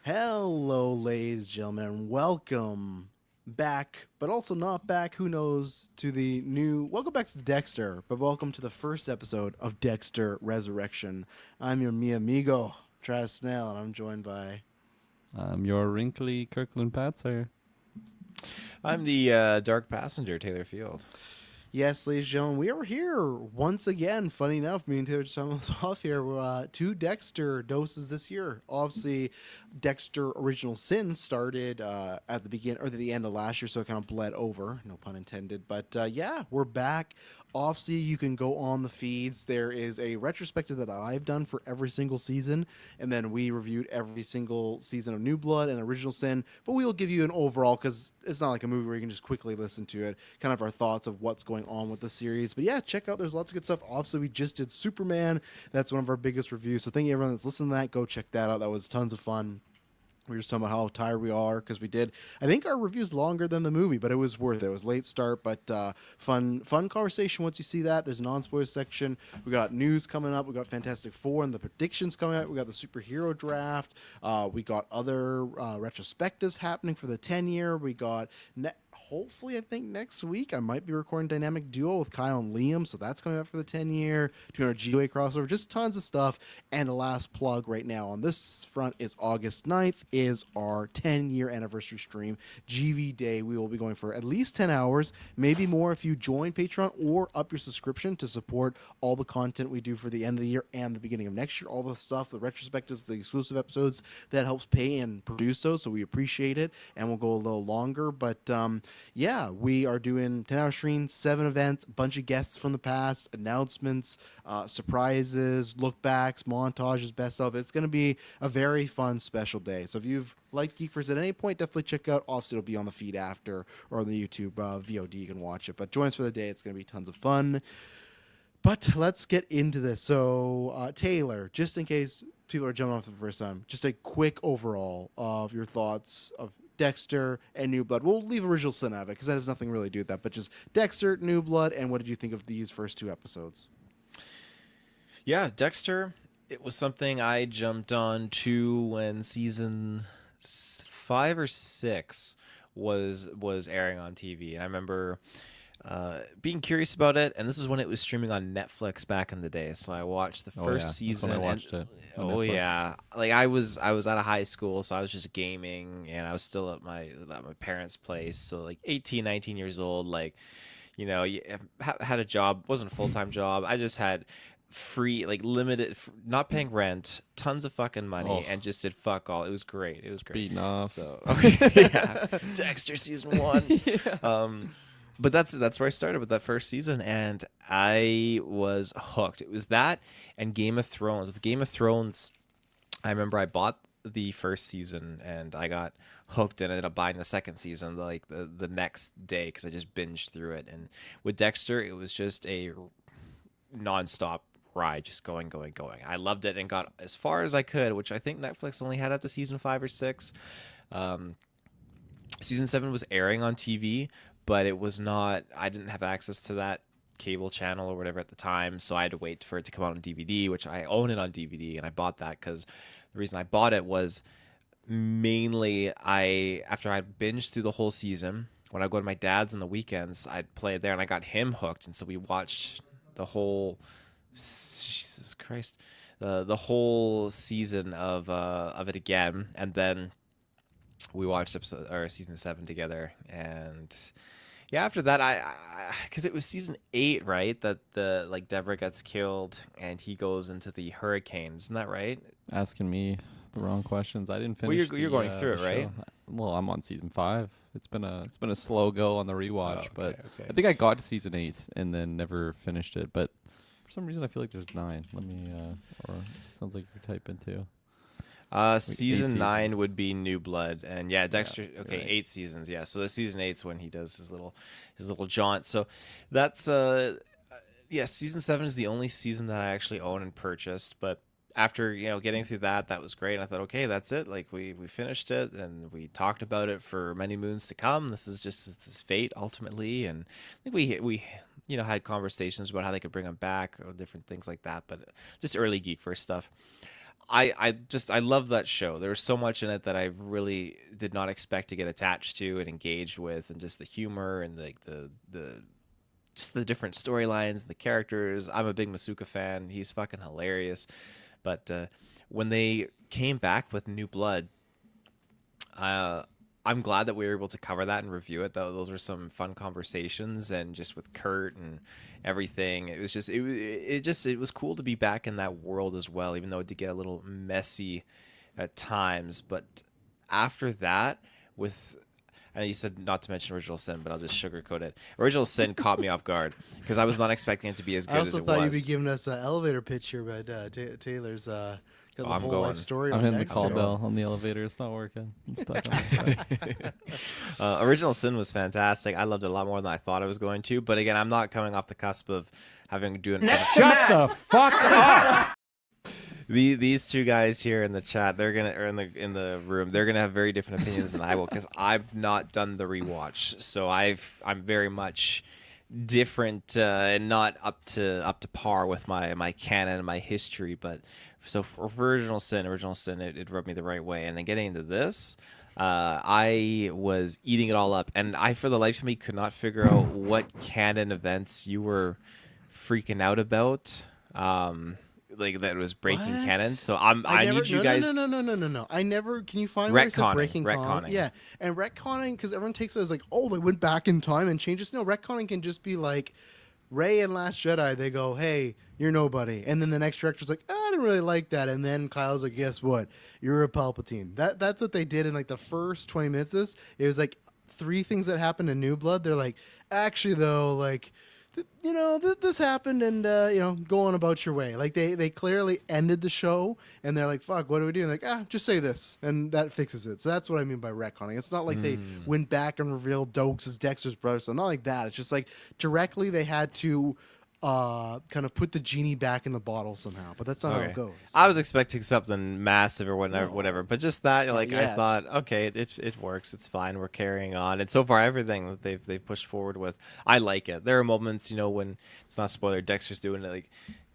Hello, ladies and gentlemen, and welcome back, but also not back, who knows, to the new. Welcome back to Dexter, but welcome to the first episode of Dexter Resurrection. I'm your mi amigo, Travis Snell, and I'm joined by. Your wrinkly Kirkland Patzer. I'm the dark passenger, Taylor Field. Yes, ladies and gentlemen, we are here once again. Funny enough, me and Taylor just talking this off here. Two Dexter doses this year. Obviously, Dexter Original Sin started at the beginning or the end of last year, so it kind of bled over. No pun intended. But yeah, we're back. Obviously, you can go on the feeds. There is a retrospective that I've done for every single season, and then we reviewed every single season of New Blood and Original Sin. But we will give you an overall because it's not like a movie where you can just quickly listen to it. Kind of our thoughts of what's going on with the series. But yeah, check out. There's lots of good stuff. Obviously, we just did Superman. That's one of our biggest reviews. So thank you everyone that's listening to that. Go check that out. That was tons of fun. We were just talking about how tired we are because we did. I think our review's longer than the movie, but it was worth it. It was late start, but fun conversation once you see that. There's a non-spoiler section. We got news coming up. We got Fantastic Four and the predictions coming up. We got the superhero draft. We got other retrospectives happening for the 10-year. We got hopefully, I think next week I might be recording Dynamic Duo with Kyle and Liam, so that's coming up for the 10-year. Doing our GWA crossover, just tons of stuff. And the last plug right now on this front is August 9th is our 10-year anniversary stream, GV Day. We will be going for at least 10 hours, maybe more if you join Patreon or up your subscription to support all the content we do for the end of the year and the beginning of next year. All the stuff, the retrospectives, the exclusive episodes, that helps pay and produce those, so we appreciate it, and we'll go a little longer. But yeah, we are doing 10-hour streams, 7 events, a bunch of guests from the past, announcements, surprises, look backs, montages, best of. It's going to be a very fun special day. So if you've liked GeekVerse at any point, definitely check out. Obviously, it'll be on the feed after or on the YouTube VOD. You can watch it. But join us for the day. It's going to be tons of fun. But let's get into this. So, Taylor, just in case people are jumping off for the first time, just a quick overall of your thoughts of Dexter and New Blood. We'll leave Original Sin out of it because that has nothing really to do with that. But just Dexter, New Blood, and what did you think of these first 2 episodes? Yeah, Dexter. It was something I jumped on to when season 5 or 6 was airing on TV. And I remember being curious about it, and this is when it was streaming on Netflix back in the day. So I watched the first That's season. when I watched it on Oh Netflix. yeah, like I was out of high school, so I was just gaming, and I was still at my parents' place. So like 18, 19 years old, like had a job, wasn't a full time job. I just had free, like limited, not paying rent, tons of fucking money, Oh. and just did fuck all. It was great. It was great. Beaten off. So yeah, Dexter season 1. Yeah. But that's where I started with that first season, and I was hooked. It was that and Game of Thrones. With Game of Thrones, I remember I bought the first season and I got hooked and ended up buying the second season like the next day because I just binged through it. And with Dexter, it was just a nonstop ride, just going, going, going. I loved it and got as far as I could, which I think Netflix only had up to season 5 or 6. Season 7 was airing on TV, but it was not. I didn't have access to that cable channel or whatever at the time, so I had to wait for it to come out on DVD, which I own it on DVD, and I bought that because the reason I bought it was mainly after I binged through the whole season. When I go to my dad's on the weekends, I'd play it there, and I got him hooked, and so we watched the whole. Jesus Christ, the whole season of it again, and then we watched episode or season 7 together. And yeah, after that, I because it was season 8, right, that the like Deborah gets killed and he goes into the hurricane, isn't that right? Asking me the wrong questions. I didn't Well, finish. you're going through it, the right? show. Well, I'm on season 5. It's been a slow go on the rewatch, Oh, but okay. I think I got to season 8 and then never finished it. But for some reason, I feel like there's 9. Let me. Or sounds like you're typing too. Season 9 seasons. would be New Blood, and yeah, Dexter. you're Okay, right. 8 seasons. Yeah, so season 8's when he does his little jaunt. So that's yeah, season 7 is the only season that I actually own and purchased. But after getting through that was great. And I thought, okay, that's it. Like we finished it, and we talked about it for many moons to come. This is just this fate ultimately, and I think we had conversations about how they could bring him back or different things like that. But just early geek first stuff. I love that show. There was so much in it that I really did not expect to get attached to and engaged with, and just the humor and the just the different storylines and the characters. I'm a big Masuka fan. He's fucking hilarious. But when they came back with New Blood, I'm glad that we were able to cover that and review it. Though those were some fun conversations, and just with Kurt and everything, it was just it was cool to be back in that world as well. Even though it did get a little messy at times, but after that, with and you said not to mention Original Sin, but I'll just sugarcoat it. Original Sin caught me off guard because I was not expecting it to be as I good as also it thought was. you'd be giving us an elevator pitch here, but Taylor's got the I'm whole going. life story. I'm on hitting the Dexter. call bell on the elevator. It's not working. I'm stuck on it. Original Sin was fantastic. I loved it a lot more than I thought I was going to. But again, I'm not coming off the cusp of having to do an. Shut the fuck up! These two guys here in the chat, they're gonna or in the room, they're gonna have very different opinions than I will, because I've not done the rewatch, so I'm very much different and not up to par with my canon and my history. But so for Original Sin, it rubbed me the right way, and then getting into this, I was eating it all up, and I for the life of me could not figure out what canon events you were freaking out about. Like that was breaking What? canon. So I never, need you no, guys. No. I never. Can you find where it said breaking retconning. Yeah, and retconning, because everyone takes it as like, oh, they went back in time and changed this. No, retconning can just be like Rey and Last Jedi. They go, hey, you're nobody, and then the next director's like, I didn't really like that, and then Kyle's like, guess what? You're a Palpatine. That's what they did in like the first 20 minutes. Of this, it was like 3 things that happened in New Blood. They're like, actually though, like. This happened, and go on about your way. Like they clearly ended the show, and they're like, fuck, what do we do? And like, just say this, and that fixes it. So that's what I mean by retconning. It's not like they went back and revealed Dokes as Dexter's brother, so not like that. It's just like directly they had to kind of put the genie back in the bottle somehow, but that's not how it goes. I was expecting something massive or whatever, but just that, like, I yet. thought, okay, it works, it's fine, we're carrying on, and so far everything that they've pushed forward with, I like it. There are moments, when it's not a spoiler, Dexter's doing like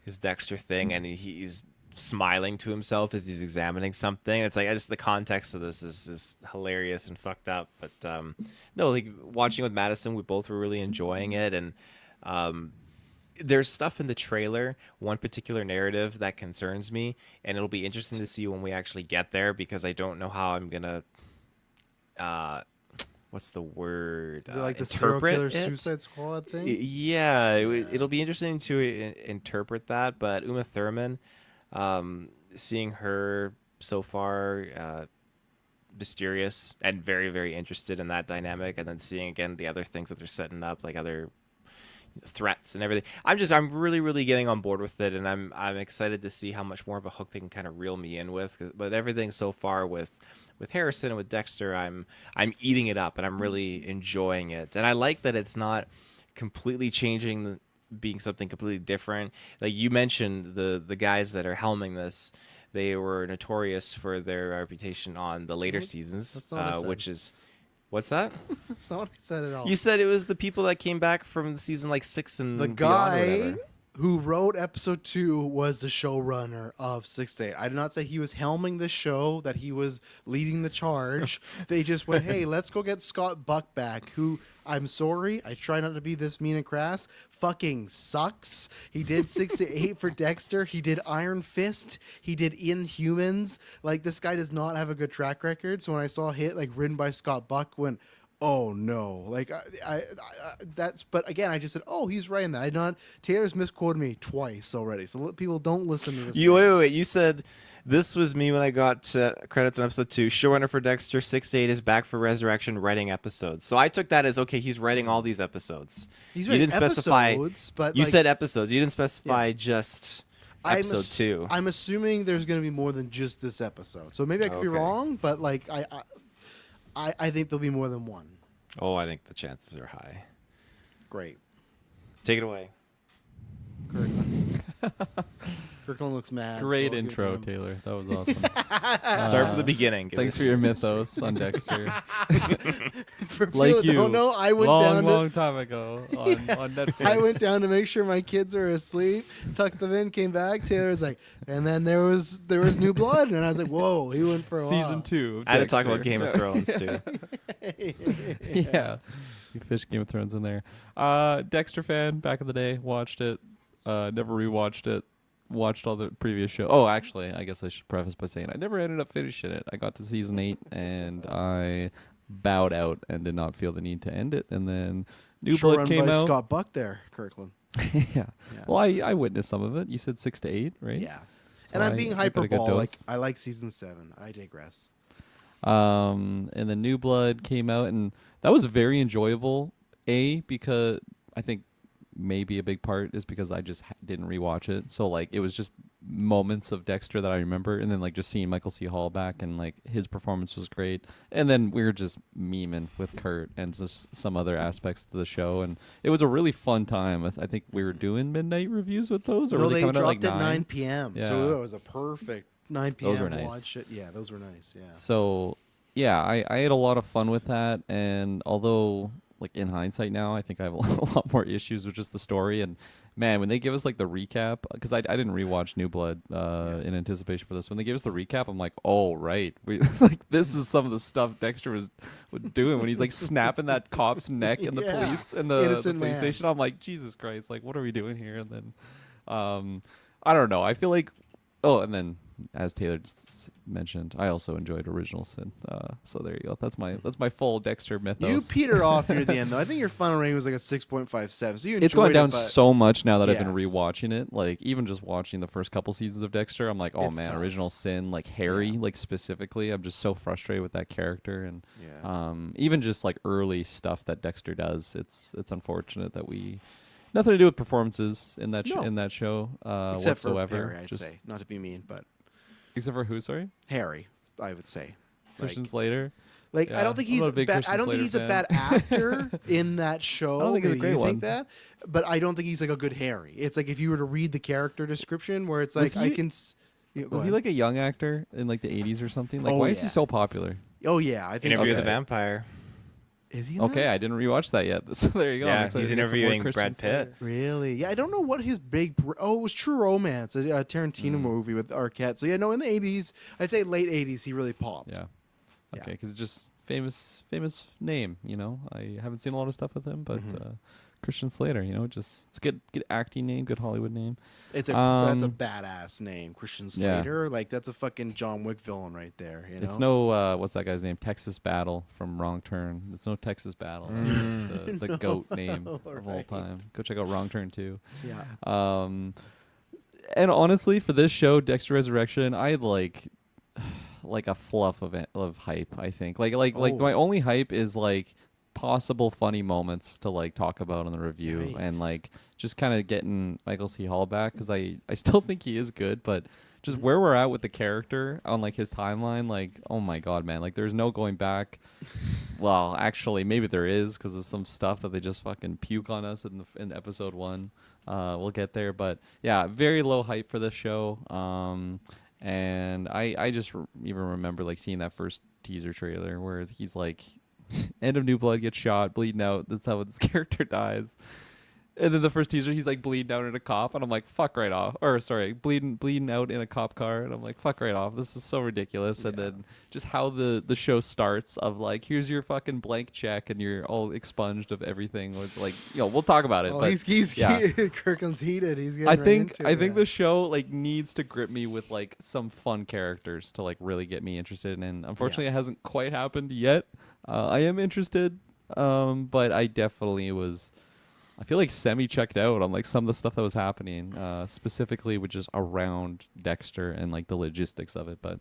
his Dexter thing, and he's smiling to himself as he's examining something. It's like the context of this is hilarious and fucked up, but no, like watching with Madison, we both were really enjoying it, and there's stuff in the trailer, one particular narrative that concerns me, and it'll be interesting to see when we actually get there, because I don't know how I'm gonna what's the word, Is it like the serial interpret killer it? Suicide Squad thing? Yeah, it'll be interesting to interpret that. But Uma Thurman, seeing her so far, mysterious and very, very interested in that dynamic, and then seeing again the other things that they're setting up, like other threats and everything. I'm really, really getting on board with it, and I'm excited to see how much more of a hook they can kind of reel me in with. But everything so far with Harrison and with Dexter, I'm eating it up, and I'm really enjoying it. And I like that it's not completely changing, being something completely different. Like you mentioned, the guys that are helming this, they were notorious for their reputation on the later seasons, That's not what I said. which is. What's that? That's not what I said at all. You said it was the people that came back from season like 6 and The beyond or guy whatever. who wrote episode 2 was the showrunner of 6 to 8. I did not say he was helming the show, that he was leading the charge. They just went, hey, let's go get Scott Buck back, who, I'm sorry, I try not to be this mean and crass, fucking sucks. He did 6 to 8 for Dexter. He did Iron Fist. He did Inhumans. Like, this guy does not have a good track record. So when I saw Hit, like, written by Scott Buck, went, oh no, like I that's, but again, I just said, oh, he's right in that. I not Taylor's misquoted me twice already, so people don't listen to this. Wait, you said this was me when I got credits on episode 2. Showrunner for Dexter, 6 to 8 is back for Resurrection, writing episodes. So I took that as, okay, he's writing all these episodes. He's You writing didn't specify. episodes, but You like, said episodes. You didn't specify just episode 2. I'm assuming there's going to be more than just this episode, so maybe I could be Okay. wrong, but like I think there'll be more than one. Oh, I think the chances are high. Great. Take it away. Great. Kirkland looks mad. Great so I'll give it to intro, him. Taylor. That was awesome. Start from the beginning. Give Thanks us- for your mythos on Dexter. For people Like that you, don't know, I went long, down long time ago on Netflix. I went down to make sure my kids were asleep, tucked them in, came back. Taylor was like, and then there was New Blood, and I was like, whoa, he went for a Season while. 2. Of I had to talk Dexter. about Game of Thrones too. Yeah. You fish Game of Thrones in there. Dexter fan, back in the day, watched it. Never rewatched it. Watched all the previous show. Oh, actually, I guess I should preface by saying I never ended up finishing it. I got to season 8 and I bowed out and did not feel the need to end it. And then New Sure Blood run came by out. Scott Buck there, Kirkland. Yeah. Yeah. Well, I witnessed some of it. You said 6 to 8, right? Yeah. So And I'm I- being I got a good hyperbolic. dose. I like season 7. I digress. And then New Blood came out, and that was very enjoyable. Because I think maybe a big part is because I just didn't rewatch it. So like it was just moments of Dexter that I remember, and then like just seeing Michael C. Hall back, and like his performance was great. And then we were just memeing with Kurt and just some other aspects to the show, and it was a really fun time. I think we were doing midnight reviews with those, or No, were they they coming out dropped like at 9? 9 p.m. Yeah. So it was a perfect 9 p.m. Those were nice. watch. Yeah, those were nice. Yeah. So yeah, I had a lot of fun with that, and although like in hindsight now, I think I have a lot more issues with just the story. And man, when they give us like the recap, because I didn't rewatch New Blood in anticipation for this. When they gave us the recap, I'm like, oh right, like this is some of the stuff Dexter was doing when he's like snapping that cop's neck and the Yeah. police and the Innocent police man. station. I'm like, Jesus Christ, like what are we doing here? And then I don't know. I feel like and then as Taylor just mentioned, I also enjoyed Original Sin. So there you go. That's my full Dexter mythos. You petered off near the end, though. I think your final rating was like a 6.57. So you enjoyed It's gone down it, but so much now that I've been Yes. rewatching it. Like even just watching the first couple seasons of Dexter, I'm like, oh It's man, tough. Original Sin, like Harry, Yeah. like specifically, I'm just so frustrated with that character, and Yeah. even just like early stuff that Dexter does. It's unfortunate that we nothing to do with performances in that No. in that show Except whatsoever. for Harry, I'd Just- say. Not to be mean, but except for who? Sorry, Harry, I would say. Christian Slater. Like Yeah, I don't think I'm he's not a big bad. Christian I don't think Slater he's a fan. bad actor in that show. I don't think he's a Maybe great you one. think that, but I don't think he's like a good Harry. It's like if you were to read the character description, where it's like Was I he- can. Yeah, go Was he ahead. like a young actor in like the 80s or something? Like Oh, why is he yeah. so popular? Oh yeah, I think. Interview with Okay. the Vampire. Is he? In Okay, that? I didn't rewatch that yet. So there you go. I'm Yeah, excited he's to get some more interviewing Christian Brad Slater. Pitt. Really? Yeah, I don't know what his big. Oh, it was True Romance, a Tarantino movie with Arquette. So yeah, no, in the 80s, I'd say late 80s, he really popped. Yeah. Yeah. Okay, because it's just famous name. You know, I haven't seen a lot of stuff with him, but Mm-hmm. Christian Slater. You know, just it's a good acting name, good Hollywood name. It's that's a Um, badass name, Christian yeah. Slater. Like that's a fucking John Wick villain right there. You know? It's no what's that guy's name? Texas Battle from Wrong Turn. It's no Texas Battle. That's the goat name of all right. time. Go check out Wrong Turn too. Yeah. And honestly, for this show, Dexter Resurrection, I had like a fluff of hype. I think like Oh. my only hype is like possible funny moments to like talk about in the review, and Yikes. like just kind of getting Michael C. Hall back, because I still think he is good, but just where we're at with the character on like his timeline, like oh my god, man, like there's no going back. Well, actually, maybe there is, because of some stuff that they just fucking puke on us in episode 1. We'll get there, but yeah, very low hype for this show. And I just even remember like seeing that first teaser trailer where he's like, end of New Blood, gets shot, bleeding out. That's how this character dies. And then the first teaser, he's like bleeding out in a cop, and I'm like, fuck right off. Or sorry, bleeding out in a cop car, and I'm like, fuck right off. This is so ridiculous. And then just how the show starts of like, here's your fucking blank check, and you're all expunged of everything. With like, we'll talk about it. Oh, but he's yeah. Kirkland's heated. He's getting I right think into it, the yeah. show like needs to grip me with like some fun characters to like really get me interested. And unfortunately, it hasn't quite happened yet. I am interested, but I definitely was. I feel like semi-checked out on like some of the stuff that was happening, specifically with just around Dexter and like the logistics of it. But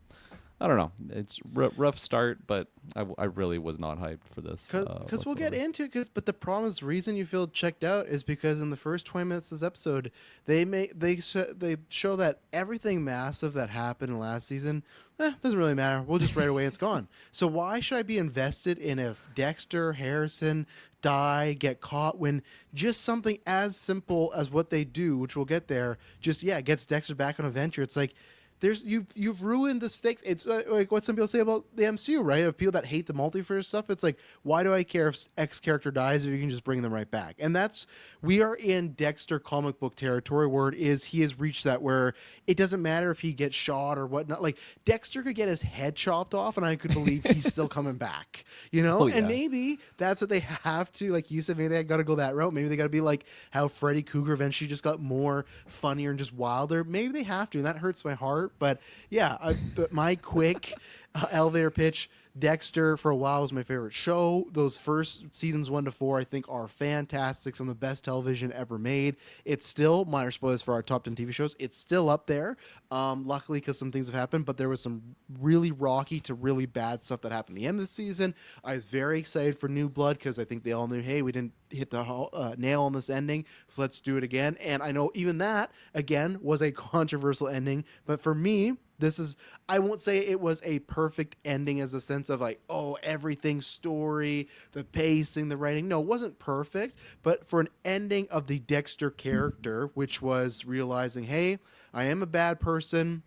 I don't know. It's rough start, but I really was not hyped for this. Because we'll get whatsoever. into it. But the problem is, the reason you feel checked out is because in the first 20 minutes of this episode, they show that everything massive that happened in last season doesn't really matter. We'll just right away it's gone. So why should I be invested in if Dexter, Harrison die, get caught, when just something as simple as what they do, which we'll get there, just gets Dexter back on a venture. It's like you've ruined the stakes. It's like what some people say about the MCU, right? Of people that hate the multiverse stuff. It's like, why do I care if X character dies if you can just bring them right back? And we are in Dexter comic book territory where he has reached that where it doesn't matter if he gets shot or whatnot. Like Dexter could get his head chopped off and I could believe he's still coming back, Oh, yeah. And maybe that's what they have to, like you said, maybe they got to go that route. Maybe they got to be like how Freddy Krueger eventually just got more funnier and just wilder. Maybe they have to, and that hurts my heart. But but my quick elevator pitch, Dexter for a while was my favorite show. Those first seasons 1 to 4 I think are fantastic, some of the best television ever made. It's still, minor spoilers for our top 10 TV shows, it's still up there, luckily, because some things have happened, but there was some really rocky to really bad stuff that happened at the end of the season. I was very excited for New Blood because I think they all knew, hey, we didn't hit the nail on this ending, so let's do it again. And I know even that again was a controversial ending, but for me, I won't say it was a perfect ending as a sense of like, oh, everything story, the pacing, the writing. No, it wasn't perfect, but for an ending of the Dexter character, which was realizing, hey, I am a bad person.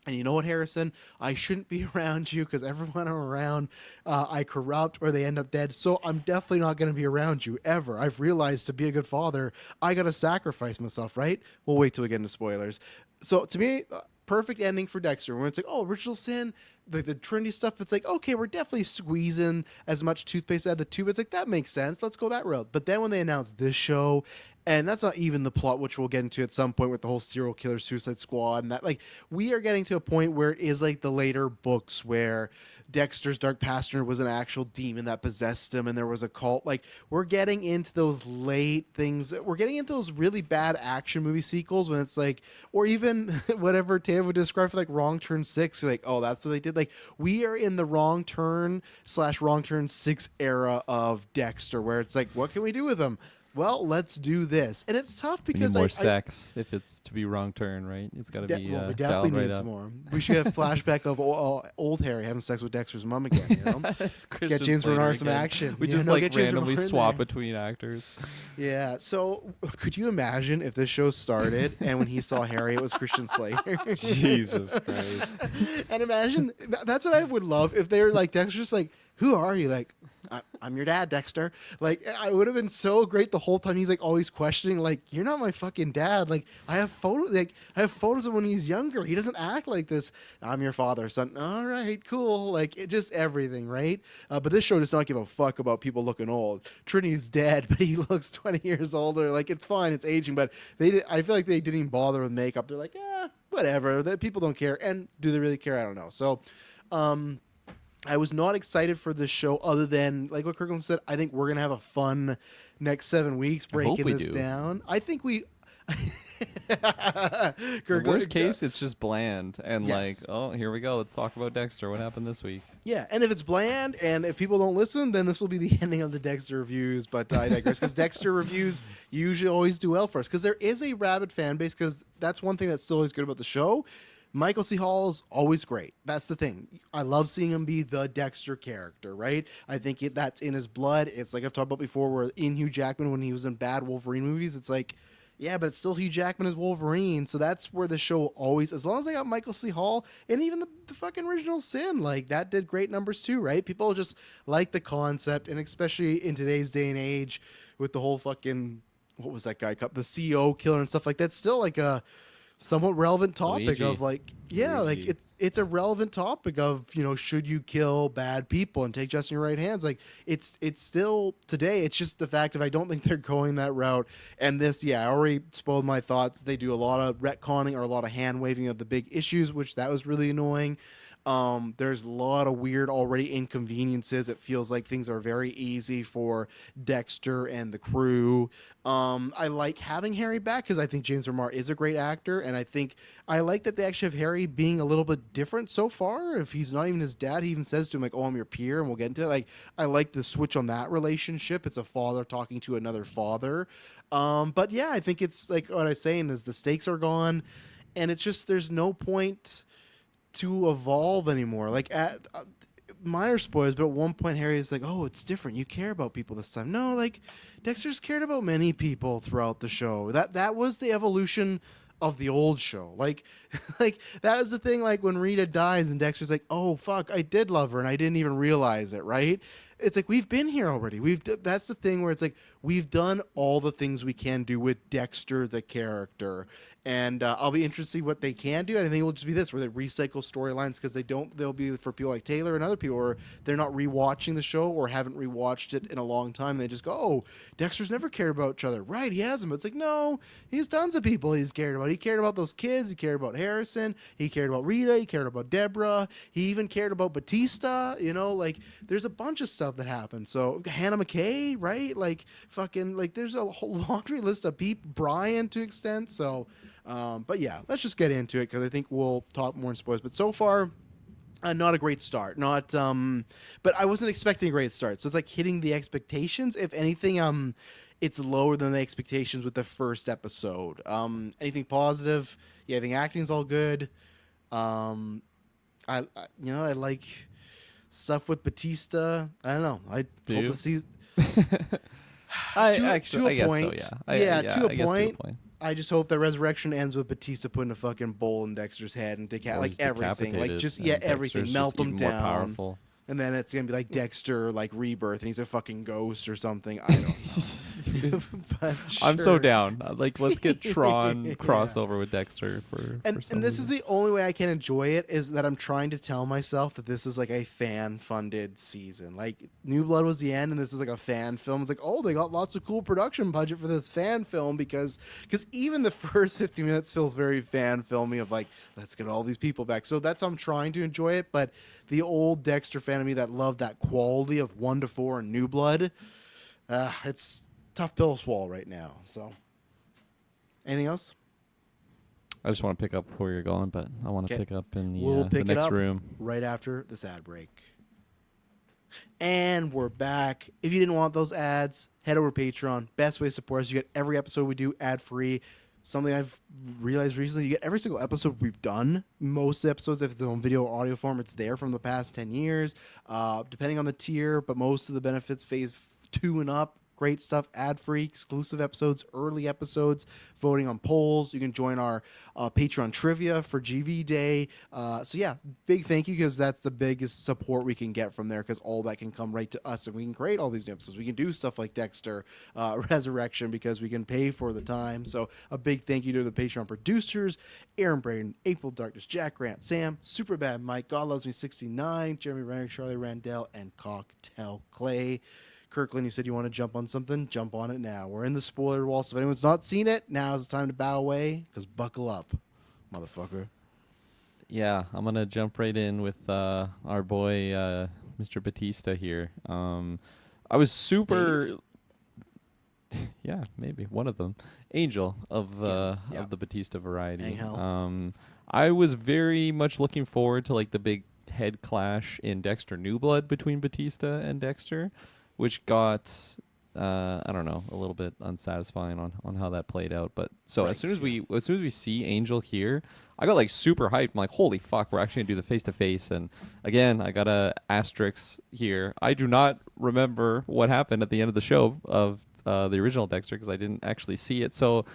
And you know what, Harrison? I shouldn't be around you because everyone I'm around, I corrupt or they end up dead. So I'm definitely not going to be around you ever. I've realized to be a good father, I got to sacrifice myself, right? We'll wait till we get into spoilers. So to me, perfect ending for Dexter. When it's like, oh, original sin, the Trinity stuff, it's like, okay, we're definitely squeezing as much toothpaste out of the tube. It's like, that makes sense. Let's go that route. But then when they announced this show, and that's not even the plot, which we'll get into at some point with the whole serial killer Suicide Squad, and that, like, we are getting to a point where it is like the later books where Dexter's Dark Passenger was an actual demon that possessed him and there was a cult. Like, we're getting into those late things. We're getting into those really bad action movie sequels when it's like, or even whatever Tam would describe for like Wrong Turn 6. You're like, oh, that's what they did. Like, we are in the Wrong Turn/Wrong Turn 6 era of Dexter where it's like, what can we do with him? Well, let's do this. And it's tough We need because more sex if it's to be wrong turn, right? It's got to be well, we dialed definitely right need up. some more. We should have a flashback of old Harry having sex with Dexter's mom again. You know, It's get Christian James Slater Bernard some again. action. We Yeah, just no, like get James randomly Bernard in swap there. between actors. Yeah. So, could you imagine if this show started and when he saw Harry, it was Christian Slater? Jesus Christ. And imagine that's what I would love if they were like Dexter's just like, who are you? Like, I'm your dad, Dexter. Like, I would have been so great the whole time. He's like always questioning, like, you're not my fucking dad. Like, I have photos. Like, I have photos of when he's younger. He doesn't act like this. I'm your father, son. All right, cool. Like, it just everything, right? But this show does not give a fuck about people looking old. Trinity's dead, but he looks 20 years older. Like, it's fine. It's aging, but I feel like they didn't even bother with makeup. They're like, whatever. That people don't care. And do they really care? I don't know. So, I was not excited for this show other than, like what Kirkland said, I think we're going to have a fun next 7 weeks breaking we this do. down. I think we... The worst case, it's just bland and Yes. like, oh, here we go. Let's talk about Dexter. What happened this week? Yeah, and if it's bland and if people don't listen, then this will be the ending of the Dexter reviews. But I digress, because Dexter reviews usually always do well for us because there is a rabid fan base, because that's one thing that's still always good about the show. Michael C. Hall is always great. That's the thing. I love seeing him be the Dexter character, right? I think that's in his blood. It's like I've talked about before, where in Hugh Jackman, when he was in bad Wolverine movies, it's like, yeah, but it's still Hugh Jackman as Wolverine. So that's where the show always, as long as they got Michael C. Hall and even the fucking original Sin, like that did great numbers too, right? People just like the concept, and especially in today's day and age with the whole fucking, what was that guy called? The CEO killer and stuff like that. Still like a somewhat relevant topic Luigi. of like, yeah, Luigi. like it's a relevant topic of, you know, should you kill bad people and take justice in your right hands? Like it's still today. It's just the fact of I don't think they're going that route. And this, I already spoiled my thoughts. They do a lot of retconning or a lot of hand waving of the big issues, which that was really annoying. There's a lot of weird already inconveniences. It feels like things are very easy for Dexter and the crew. I like having Harry back because I think James Remar is a great actor, and I think I like that they actually have Harry being a little bit different so far. If he's not even his dad, he even says to him like, "Oh, I'm your peer," and we'll get into it. Like, I like the switch on that relationship. It's a father talking to another father. But yeah, I think it's like what I was saying is the stakes are gone, and it's just there's no point to evolve anymore. Like at minor spoilers, but at one point Harry is like, "Oh, it's different. You care about people this time." No, like Dexter's cared about many people throughout the show. That was the evolution of the old show. Like like that was the thing. Like when Rita dies and Dexter's like, "Oh fuck, I did love her and I didn't even realize it." Right? It's like we've been here already. That's the thing where it's like we've done all the things we can do with Dexter the character. And I'll be interested to see what they can do. I think it will just be this, where they recycle storylines because they'll be for people like Taylor and other people where they're not rewatching the show or haven't rewatched it in a long time. They just go, "Oh, Dexter's never cared about each other." Right, he hasn't. But it's like, no, he's tons of people he's cared about. He cared about those kids. He cared about Harrison. He cared about Rita. He cared about Deborah. He even cared about Batista. Like there's a bunch of stuff that happened. So Hannah McKay, right? Like fucking, like there's a whole laundry list of people, Brian to extent. So, but yeah, let's just get into it because I think we'll talk more in spoilers. But so far, not a great start. Not, but I wasn't expecting a great start. So it's like hitting the expectations. If anything, it's lower than the expectations with the first episode. Anything positive? Yeah, I think acting's all good. I like stuff with Batista. I don't know. I hope the season. I to actually, a I point. guess so. Yeah. To I a guess point. I just hope that Resurrection ends with Batista putting a fucking bowl in Dexter's head and like everything, like just everything, melt them down. More powerful. And then it's gonna be like Dexter, like Rebirth, and he's a fucking ghost or something. I don't know. But I'm so sure. down. Like, let's get Tron Yeah. crossover with Dexter for And this is the only way I can enjoy it is that I'm trying to tell myself that this is like a fan-funded season. Like New Blood was the end, and this is like a fan film. It's like, oh, they got lots of cool production budget for this fan film because even the first 50 minutes feels very fan filmy of like, let's get all these people back. So that's how I'm trying to enjoy it. But the old Dexter fan of me that loved that quality of 1 to 4 and New Blood, it's tough pill to swallow right now. So, anything else? I just want to pick up where you're going, but I want to Okay. pick up in We'll the pick it next up room. right after this ad break. And we're back. If you didn't want those ads, head over to Patreon. Best way to support us. You get every episode we do ad-free. Something I've realized recently, you get every single episode we've done. Most of the episodes, if it's on video or audio form, it's there from the past 10 years, depending on the tier. But most of the benefits, phase 2 and up. Great stuff, ad-free, exclusive episodes, early episodes, voting on polls. You can join our Patreon trivia for GV Day. So yeah, big thank you because that's the biggest support we can get from there because all that can come right to us and we can create all these new episodes. We can do stuff like Dexter, Resurrection because we can pay for the time. So a big thank you to the Patreon producers, Aaron Braden, April Darkness, Jack Grant, Sam, Superbad Mike, God Loves Me 69, Jeremy Renner, Charlie Randell, and Cocktail Clay. Kirkland, you said you want to jump on something? Jump on it now. We're in the spoiler wall, so if anyone's not seen it, now's the time to bow away, because buckle up, motherfucker. Yeah, I'm gonna jump right in with our boy Mr. Batista here. I was super. Yeah, maybe one of them. Angel of the Batista variety. Angel. I was very much looking forward to like the big head clash in Dexter New Blood between Batista and Dexter, which got I don't know, a little bit unsatisfying on how that played out. But so as soon as we see Angel here, I got like super hyped. I'm like, holy fuck, we're actually gonna do the face to face. And again, I got a asterisk here. I do not remember what happened at the end of the show of the original Dexter because I didn't actually see it. So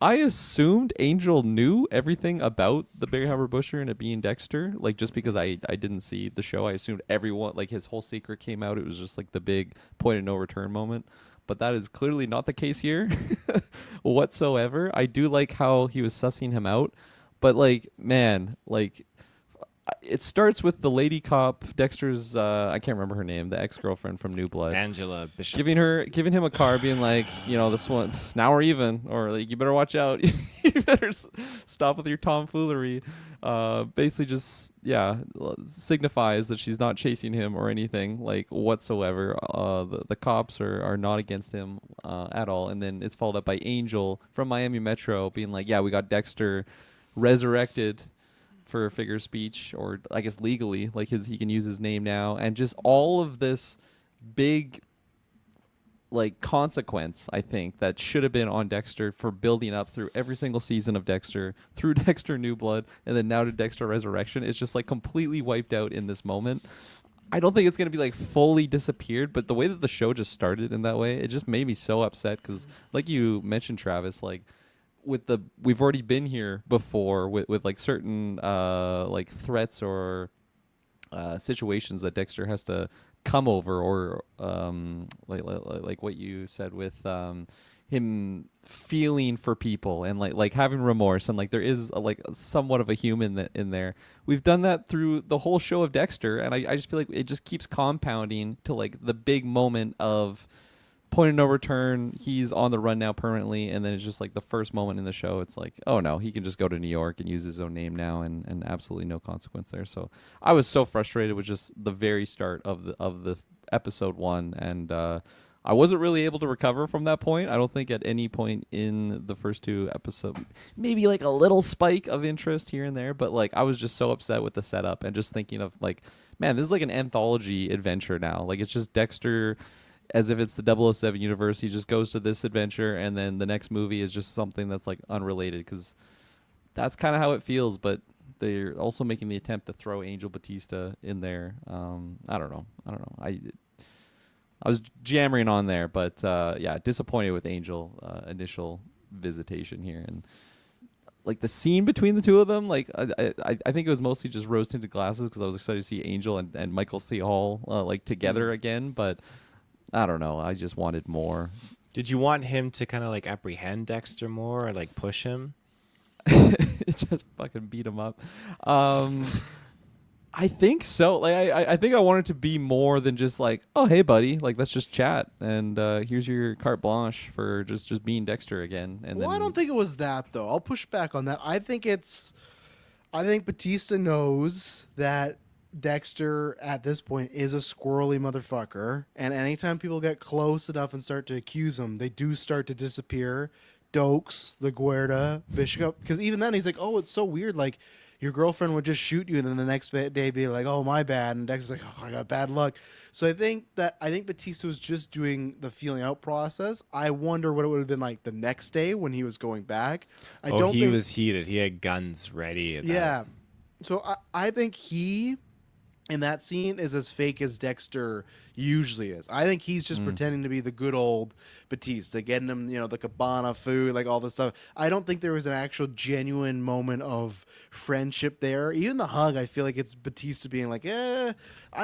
I assumed Angel knew everything about the Barry Harbor Busher and it being Dexter, like just because I didn't see the show. I assumed everyone, like his whole secret came out. It was just like the big point of no return moment. But that is clearly not the case here whatsoever. I do like how he was sussing him out. But like, man, like it starts with the lady cop, Dexter's, I can't remember her name, the ex-girlfriend from New Blood. Angela Bishop. Giving him a card being like, this one's now or even, or like, you better watch out. you better stop with your tomfoolery. Basically just signifies that she's not chasing him or anything like whatsoever. The cops are not against him at all. And then it's followed up by Angel from Miami Metro being like, yeah, we got Dexter resurrected for a figure of speech, or I guess legally, like he can use his name now, and just all of this big like consequence, I think, that should have been on Dexter for building up through every single season of Dexter, through Dexter New Blood, and then now to Dexter Resurrection. It's just like completely wiped out in this moment. I don't think it's going to be like fully disappeared, but the way that the show just started in that way, it just made me so upset because, like you mentioned, Travis, like we've already been here before with like certain like threats or situations that Dexter has to come over, or like what you said with him feeling for people and like having remorse, and like there is like somewhat of a human in there. We've done that through the whole show of Dexter, and I just feel like it just keeps compounding to like the big moment of point of no return. He's on the run now permanently, and then it's just like the first moment in the show, it's like, oh no, he can just go to New York and use his own name now, and absolutely no consequence there. So I was so frustrated with just the very start of the episode 1, and I wasn't really able to recover from that point. I don't think at any point in the first 2 episodes, maybe like a little spike of interest here and there, but like I was just so upset with the setup and just thinking of like, man, this is like an anthology adventure now. Like it's just Dexter as if it's the 007 universe. He just goes to this adventure, and then the next movie is just something that's like unrelated, because that's kind of how it feels. But they're also making the attempt to throw Angel Batista in there. I don't know. I was jammering on there, but yeah, disappointed with Angel initial visitation here, and like the scene between the two of them. Like I think it was mostly just rose tinted glasses because I was excited to see Angel and Michael C. Hall like together again, but I don't know. I just wanted more. Did you want him to kind of like apprehend Dexter more, or like push him? Just fucking beat him up. I think so. Like I think I wanted to be more than just like, oh hey buddy, like let's just chat, and here's your carte blanche for just being Dexter again. And well, then, I don't think it was that though. I'll push back on that. I think Batista knows that Dexter at this point is a squirrely motherfucker, and anytime people get close enough and start to accuse him, they do start to disappear. Dokes, LaGuardia, Bishop, because even then he's like, oh, it's so weird, like your girlfriend would just shoot you, and then the next day be like, oh, my bad, and Dexter's like, oh, I got bad luck. So I think Batista was just doing the feeling out process. I wonder what it would have been like the next day when he was going back. He was heated. He had guns ready. Yeah. So I think he, in that scene, is as fake as Dexter usually is. I think he's just pretending to be the good old Batista, getting him, the cabana food, like all this stuff. I don't think there was an actual genuine moment of friendship there. Even the hug, I feel like it's Batista being like, I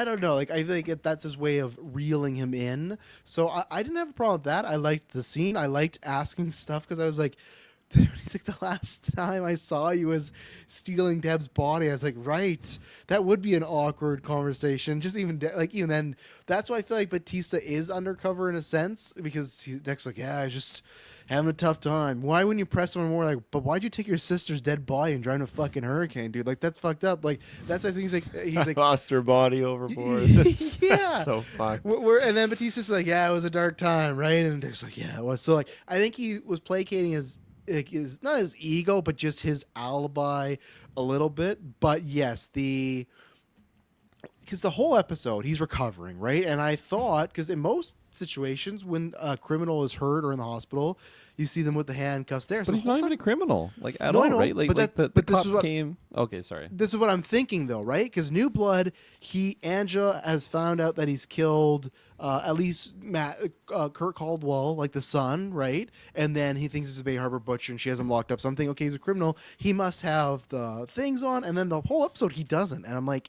don't know. Like, I think that's his way of reeling him in. So I didn't have a problem with that. I liked the scene. I liked asking stuff because I was like, he's like, the last time I saw you was stealing Deb's body. I was like, right, that would be an awkward conversation. Just even even then, that's why I feel like Batista is undercover in a sense, because Dex's like, yeah, I just having a tough time. Why wouldn't you press someone more? Like, but why'd you take your sister's dead body and drive in a fucking hurricane, dude? Like, that's fucked up. Like, that's I think he's like lost her body overboard. Yeah, so fucked. And then Batista's like, yeah, it was a dark time, right? And Dex's like, yeah, it was. So like, I think he was placating his. Is not his ego, but just his alibi a little bit. But yes, because the whole episode he's recovering, right? And I thought, because in most situations when a criminal is hurt or in the hospital, you see them with the handcuffs there. But he's not even a criminal, like at No, all, I know, right? Like, but the cops came. Okay, sorry. This is what I'm thinking, though, right? Because New Blood, Angela has found out that he's killed at least Kurt Caldwell, like the son, right? And then he thinks it's a Bay Harbor butcher, and she has him locked up. So I'm thinking, okay, he's a criminal. He must have the things on, and then the whole episode he doesn't. And I'm like,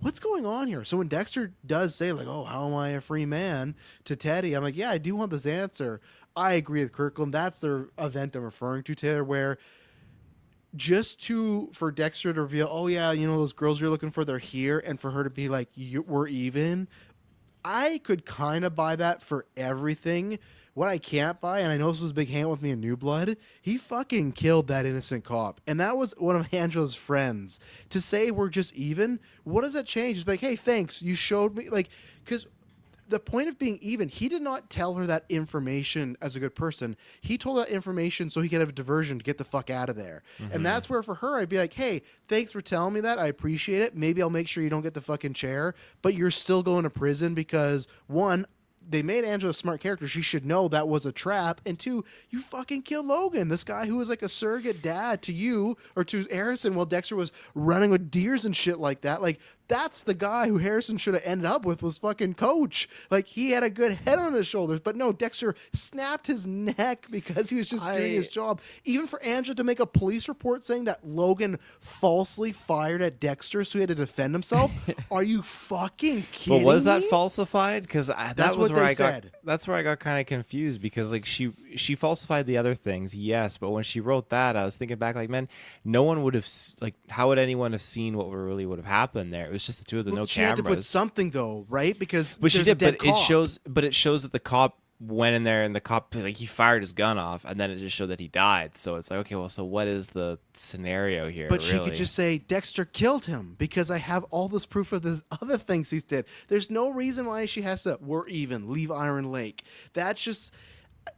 what's going on here? So when Dexter does say, like, oh, how am I a free man to Teddy? I'm like, yeah, I do want this answer. I agree with Kirkland. That's the event I'm referring to, Taylor, where for Dexter to reveal, oh yeah, those girls you're looking for, they're here, and for her to be like, we're even. I could kind of buy that for everything what I can't buy, and I know this was a big hang with me in New Blood, he fucking killed that innocent cop. And that was one of Angela's friends. To say we're just even, what does that change? It's like, hey, thanks. You showed me, like, because the point of being even, he did not tell her that information as a good person. He told that information so he could have a diversion to get the fuck out of there. And that's where for her, I'd be like, hey, thanks for telling me that. I appreciate it. Maybe I'll make sure you don't get the fucking chair, but you're still going to prison because, one, they made Angela a smart character. She should know that was a trap. And two, you fucking killed Logan, this guy who was like a surrogate dad to you or to Harrison while Dexter was running with deers and shit like that. Like, that's the guy who Harrison should have ended up with, was fucking Coach. Like, he had a good head on his shoulders, but no, Dexter snapped his neck because he was just doing his job. Even for Angela to make a police report saying that Logan falsely fired at Dexter so he had to defend himself. Are you fucking kidding But was that me? falsified? Because that That's was what where they I got. said. That's where I got kind of confused because like she falsified the other things, yes, but when she wrote that, I was thinking back like, man, no one would have like, how would anyone have seen what really would have happened there? It was just the two of them, Well, no she cameras. had to put something though, right? Because But she there's a did, but dead cop. it shows that the cop went in there and the cop like he fired his gun off and then it just showed that he died. So it's like, okay, well, so what is the scenario here? But she really? could just say Dexter killed him because I have all this proof of the other things he's did. There's no reason why she has to. We're even. Leave Iron Lake. That's just.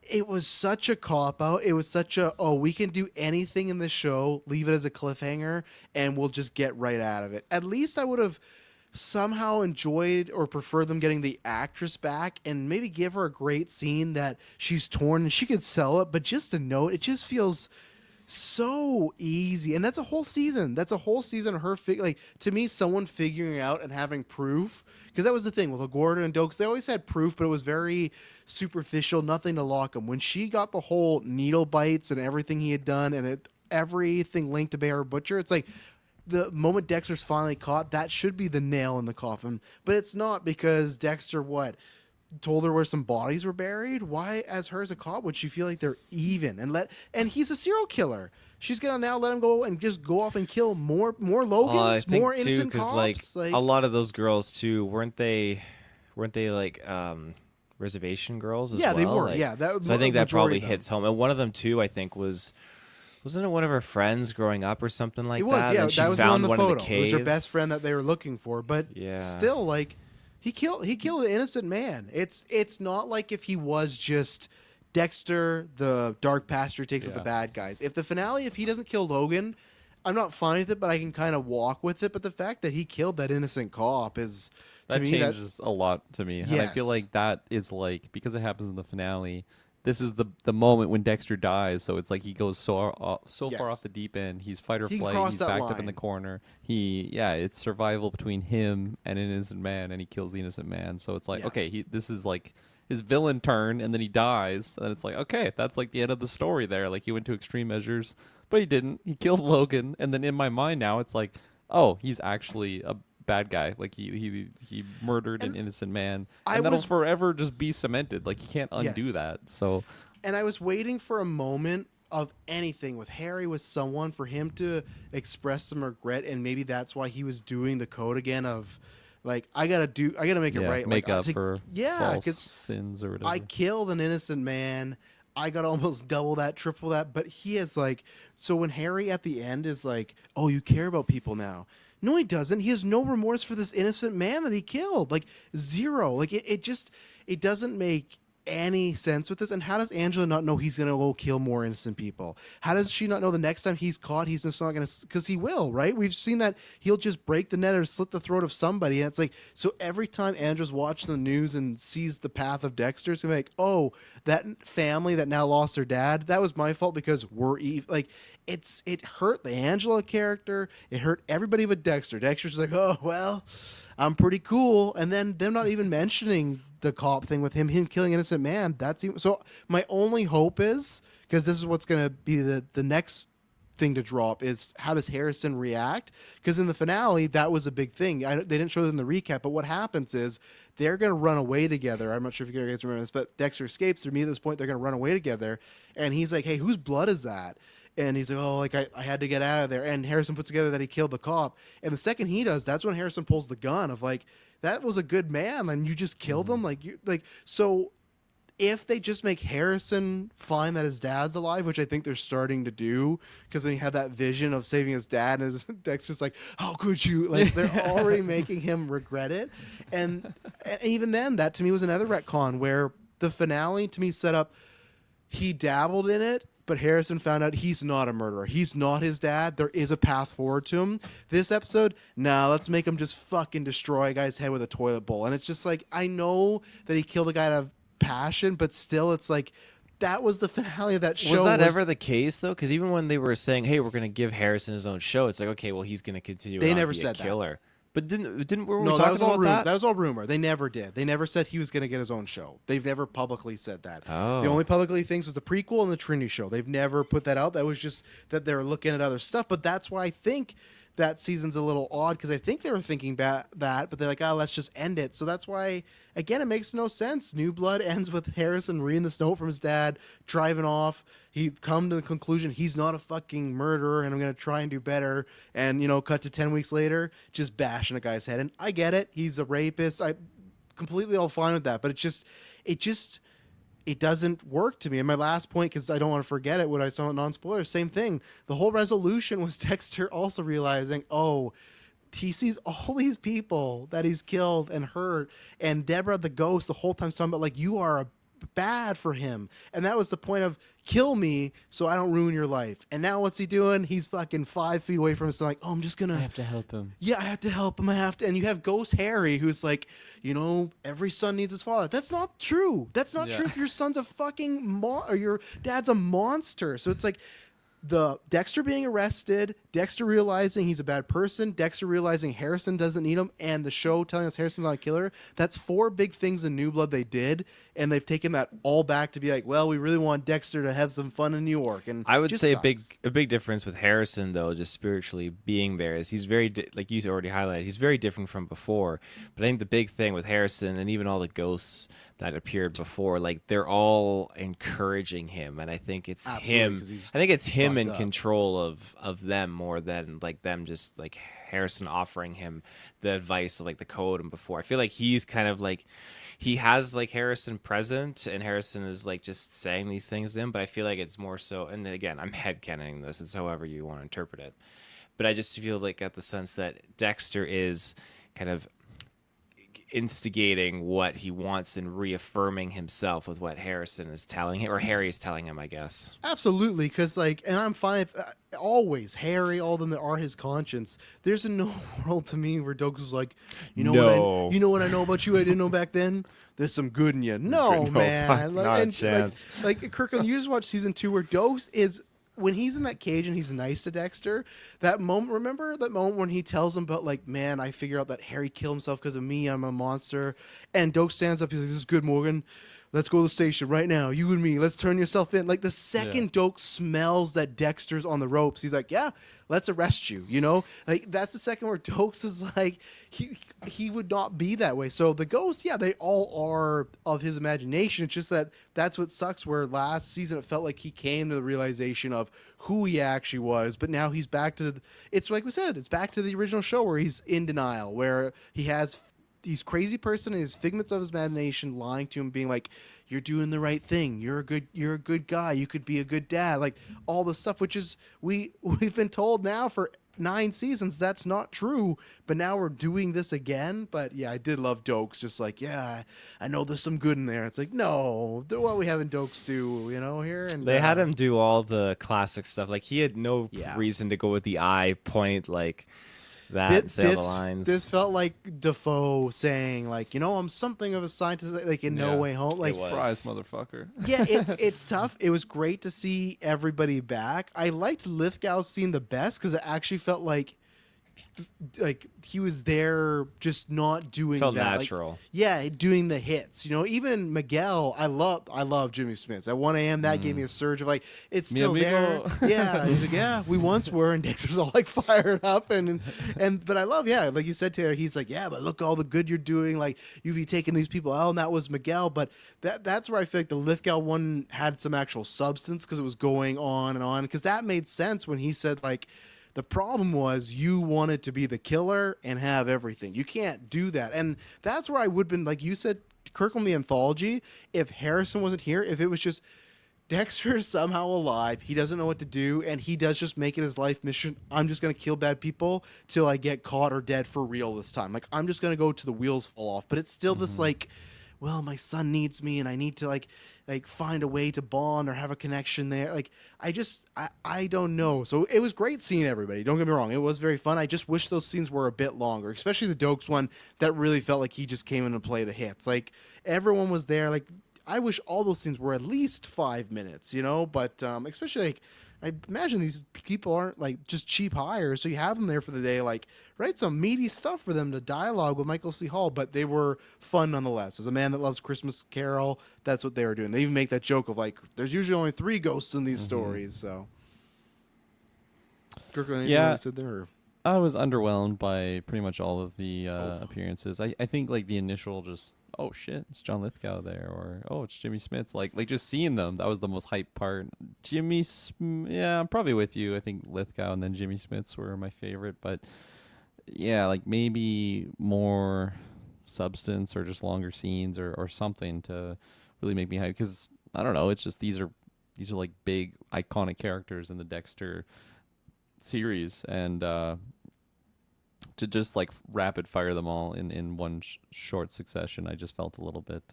It was such a cop out. It was such a we can do anything in this show, leave it as a cliffhanger, and we'll just get right out of it. At least I would have somehow enjoyed or prefer them getting the actress back and maybe give her a great scene that she's torn and she could sell it. But just a note, it just feels so easy, and that's a whole season. That's a whole season of her like, to me, someone figuring out and having proof, because that was the thing with Gordon and Dokes. They always had proof, but it was very superficial, nothing to lock them. When she got the whole needle bites and everything he had done, and everything linked to Bear Butcher, it's like the moment Dexter's finally caught, that should be the nail in the coffin, but it's not, because Dexter told her where some bodies were buried. Why, as her as a cop, would she feel like they're even? And he's a serial killer. She's gonna now let him go and just go off and kill more Logans, I think more too, innocent because cops. like a lot of those girls too, weren't they like reservation girls as Yeah, well? they were. Like, Yeah, that so I think that majority probably of them. hits home. And one of them too, I think wasn't it one of her friends growing up or something like It was, that? yeah. And she That was found on the one in photo. the It was her cave. best friend that they were looking for. But Yeah. still, like, he killed an innocent man. It's not like if he was just Dexter, the dark pastor takes out the Yeah. bad guys. If he doesn't kill Logan, I'm not fine with it, but I can kind of walk with it. But the fact that he killed that innocent cop is, to That me, changes a lot to me. And I feel Yes. like that is like, because it happens in the finale, this is the moment when Dexter dies, so it's like he goes so far Yes. off the deep end. He's fight or He can flight. cross He's that backed up in line. the corner. It's survival between him and an innocent man, and he kills the innocent man. So it's like, Yeah. okay, this is like his villain turn, and then he dies, and it's like, okay, that's like the end of the story there. Like, he went to extreme measures, but he didn't. He killed Logan, and then in my mind now, it's like, oh, he's actually a bad guy. Like, he murdered an innocent man, I and that'll was- forever just be cemented. Like, you can't undo Yes. that. So And I was waiting for a moment of anything with Harry, with someone, for him to express some regret, and maybe that's why he was doing the code again of, like, I gotta make it right, make like, up for false 'cause sins or whatever. I killed an innocent man. I got almost double that, triple that, but he is like, so when Harry at the end is like, oh, you care about people now. No, he doesn't. He has no remorse for this innocent man that he killed. Like, zero. Like, it doesn't make any sense with this. And how does Angela not know he's going to go kill more innocent people? How does she not know the next time he's caught, he's just not going to, because he will, right? We've seen that he'll just break the net or slit the throat of somebody. And it's like, so every time Angela's watching the news and sees the path of Dexter, it's going to be like, oh, that family that now lost their dad, that was my fault because we're like, it hurt the Angela character. It hurt everybody but Dexter. Dexter's like, oh, well, I'm pretty cool. And then them not even mentioning the cop thing with him killing innocent man. That's even, so my only hope is, because this is what's going to be the next thing to drop, is how does Harrison react? Because in the finale, that was a big thing. They didn't show it in the recap, but what happens is they're going to run away together. I'm not sure if you guys remember this, but Dexter escapes. To me, at this point, they're going to run away together. And he's like, hey, whose blood is that? And he's like, oh, like I had to get out of there. And Harrison puts together that he killed the cop. And the second he does, that's when Harrison pulls the gun of like, that was a good man, and you just killed him. So if they just make Harrison find that his dad's alive, which I think they're starting to do, because when he had that vision of saving his dad, and Dexter's like, "How could you?" Like they're already making him regret it, and even then, that to me was another retcon where the finale to me set up he dabbled in it. But Harrison found out he's not a murderer. He's not his dad. There is a path forward to him. This episode, let's make him just fucking destroy a guy's head with a toilet bowl. And it's just like, I know that he killed a guy out of passion, but still, it's like, that was the finale of that show. Was that ever the case, though? Because even when they were saying, hey, we're going to give Harrison his own show, it's like, okay, well, he's going to continue They on never to be said a killer. that. But didn't were we No, that talking was all about rumor. that? That was all rumor. They never did. They never said he was going to get his own show. They've never publicly said that. Oh. The only publicly things was the prequel and the Trinity show. They've never put that out. That was just that they're looking at other stuff. But that's why I think that season's a little odd, because I think they were thinking that, but they're like, let's just end it. So that's why, again, it makes no sense. New Blood ends with Harrison reading this note from his dad, driving off. He come to the conclusion he's not a fucking murderer, and I'm going to try and do better. And, cut to 10 weeks later, just bashing a guy's head. And I get it. He's a rapist. I completely all fine with that. But it doesn't work to me. And my last point, because I don't want to forget it, what I saw in non-spoiler, same thing. The whole resolution was Dexter also realizing, he sees all these people that he's killed and hurt, and Deborah the ghost the whole time talking about, like, you are bad for him. And that was the point of, kill me so I don't ruin your life. And now what's he doing? He's fucking 5 feet away from us, like, I'm just gonna, I have to help him. yeah, I have to help him. I have to. And you have Ghost Harry, who's like, every son needs his father. That's not true. That's not true if your son's a fucking or your dad's a monster. So it's like, the Dexter being arrested, Dexter realizing he's a bad person, Dexter realizing Harrison doesn't need him, and the show telling us Harrison's not a killer. That's 4 big things in New Blood they did, and they've taken that all back to be like, well, we really want Dexter to have some fun in New York. And I would just say sucks. a big difference with Harrison, though, just spiritually being there, is he's very like you already highlighted. He's very different from before. But I think the big thing with Harrison and even all the ghosts that appeared before, like, they're all encouraging him, and I think it's Absolutely, 'cause him. he's I think it's him in fucked up. control of them more than like them just like Harrison offering him the advice of like the code and before. I feel like he's kind of like, he has like Harrison present, and Harrison is like just saying these things to him, but I feel like it's more so, and again, I'm headcanoning this, it's however you want to interpret it, but I just feel like at the sense that Dexter is kind of instigating what he wants and reaffirming himself with what Harrison is telling him, or Harry is telling him, I guess. Absolutely, because and I'm fine with always Harry, all of them that are his conscience. There's no world to me where Doug is like, you know what I know about you I didn't know back then. There's some good in you. No, man, not a chance. Like Kirkland, you just watched season 2 where Dose is, when he's in that cage and he's nice to Dexter, that moment, remember that moment when he tells him about, like, man, I figure out that Harry killed himself because of me, I'm a monster. And Doak stands up, he's like, this is good, Morgan. Let's go to the station right now, you and me. Let's turn yourself in. Like, the second Doak smells that Dexter's on the ropes, he's like, yeah, let's arrest you, Like, that's the second where Dokes is like, he would not be that way. So the ghosts, yeah, they all are of his imagination. It's just that that's what sucks, where last season it felt like he came to the realization of who he actually was, but now he's back to, it's like we said, it's back to the original show where he's in denial, where he has these crazy person and his figments of his imagination lying to him, being like, you're doing the right thing, you're a good guy, you could be a good dad, like all the stuff, which is we've been told now for 9 seasons that's not true, but now we're doing this again. But yeah, I did love Dokes, just like, yeah, I know there's some good in there. It's like, no, do what we have in Dokes do, here. And They had him do all the classic stuff. Like, he had no reason to go with the eye point like that and say all the lines. This felt like Defoe saying, like, I'm something of a scientist, like in No Way Home. Like, Surprise, motherfucker. yeah, it's tough. It was great to see everybody back. I liked Lithgow's scene the best because it actually felt like he was there, just not doing Felt that. natural. Like, yeah, doing the hits. Even Miguel, I love Jimmy Smith. At 1 a.m. that gave me a surge of like, it's Mi still there. amigo. Yeah, he's like, yeah, we once were, and Dexter's all like fired up and but I love, yeah, like you said, Taylor, he's like, yeah, but look all the good you're doing. Like, you be taking these people out, and that was Miguel. But that's where I feel like the Lithgow one had some actual substance, because it was going on and on. Because that made sense when he said, like, the problem was you wanted to be the killer and have everything. You can't do that. And that's where I would have been, like you said, Kirkland the Anthology, if Harrison wasn't here, if it was just Dexter is somehow alive, he doesn't know what to do, and he does just make it his life mission. I'm just gonna kill bad people till I get caught or dead for real this time. Like I'm just gonna go to the wheels fall off. But it's still this like, well, my son needs me, and I need to like find a way to bond or have a connection there. Like I don't know. So it was great seeing everybody. Don't get me wrong, it was very fun. I just wish those scenes were a bit longer, especially the Dokes one. That really felt like he just came in to play the hits. Like everyone was there. Like I wish all those scenes were at least 5 minutes, you know. But especially like I imagine these people aren't like just cheap hires, so you have them there for the day. Like write some meaty stuff for them to dialogue with Michael C. Hall, but they were fun nonetheless. As a man that loves Christmas Carol, that's what they were doing. They even make that joke of like, there's usually only 3 ghosts in these stories. So, Kirkland, anything you said there? Or? I was underwhelmed by pretty much all of the appearances. I think like the initial just, oh shit, it's John Lithgow there, or oh, it's Jimmy Smits. Like just seeing them, that was the most hype part. Yeah, I'm probably with you. I think Lithgow and then Jimmy Smits were my favorite, but yeah, like maybe more substance or just longer scenes or something to really make me hype. Because I don't know, it's just these are like big iconic characters in the Dexter series, and to just like rapid fire them all in one short succession, I just felt a little bit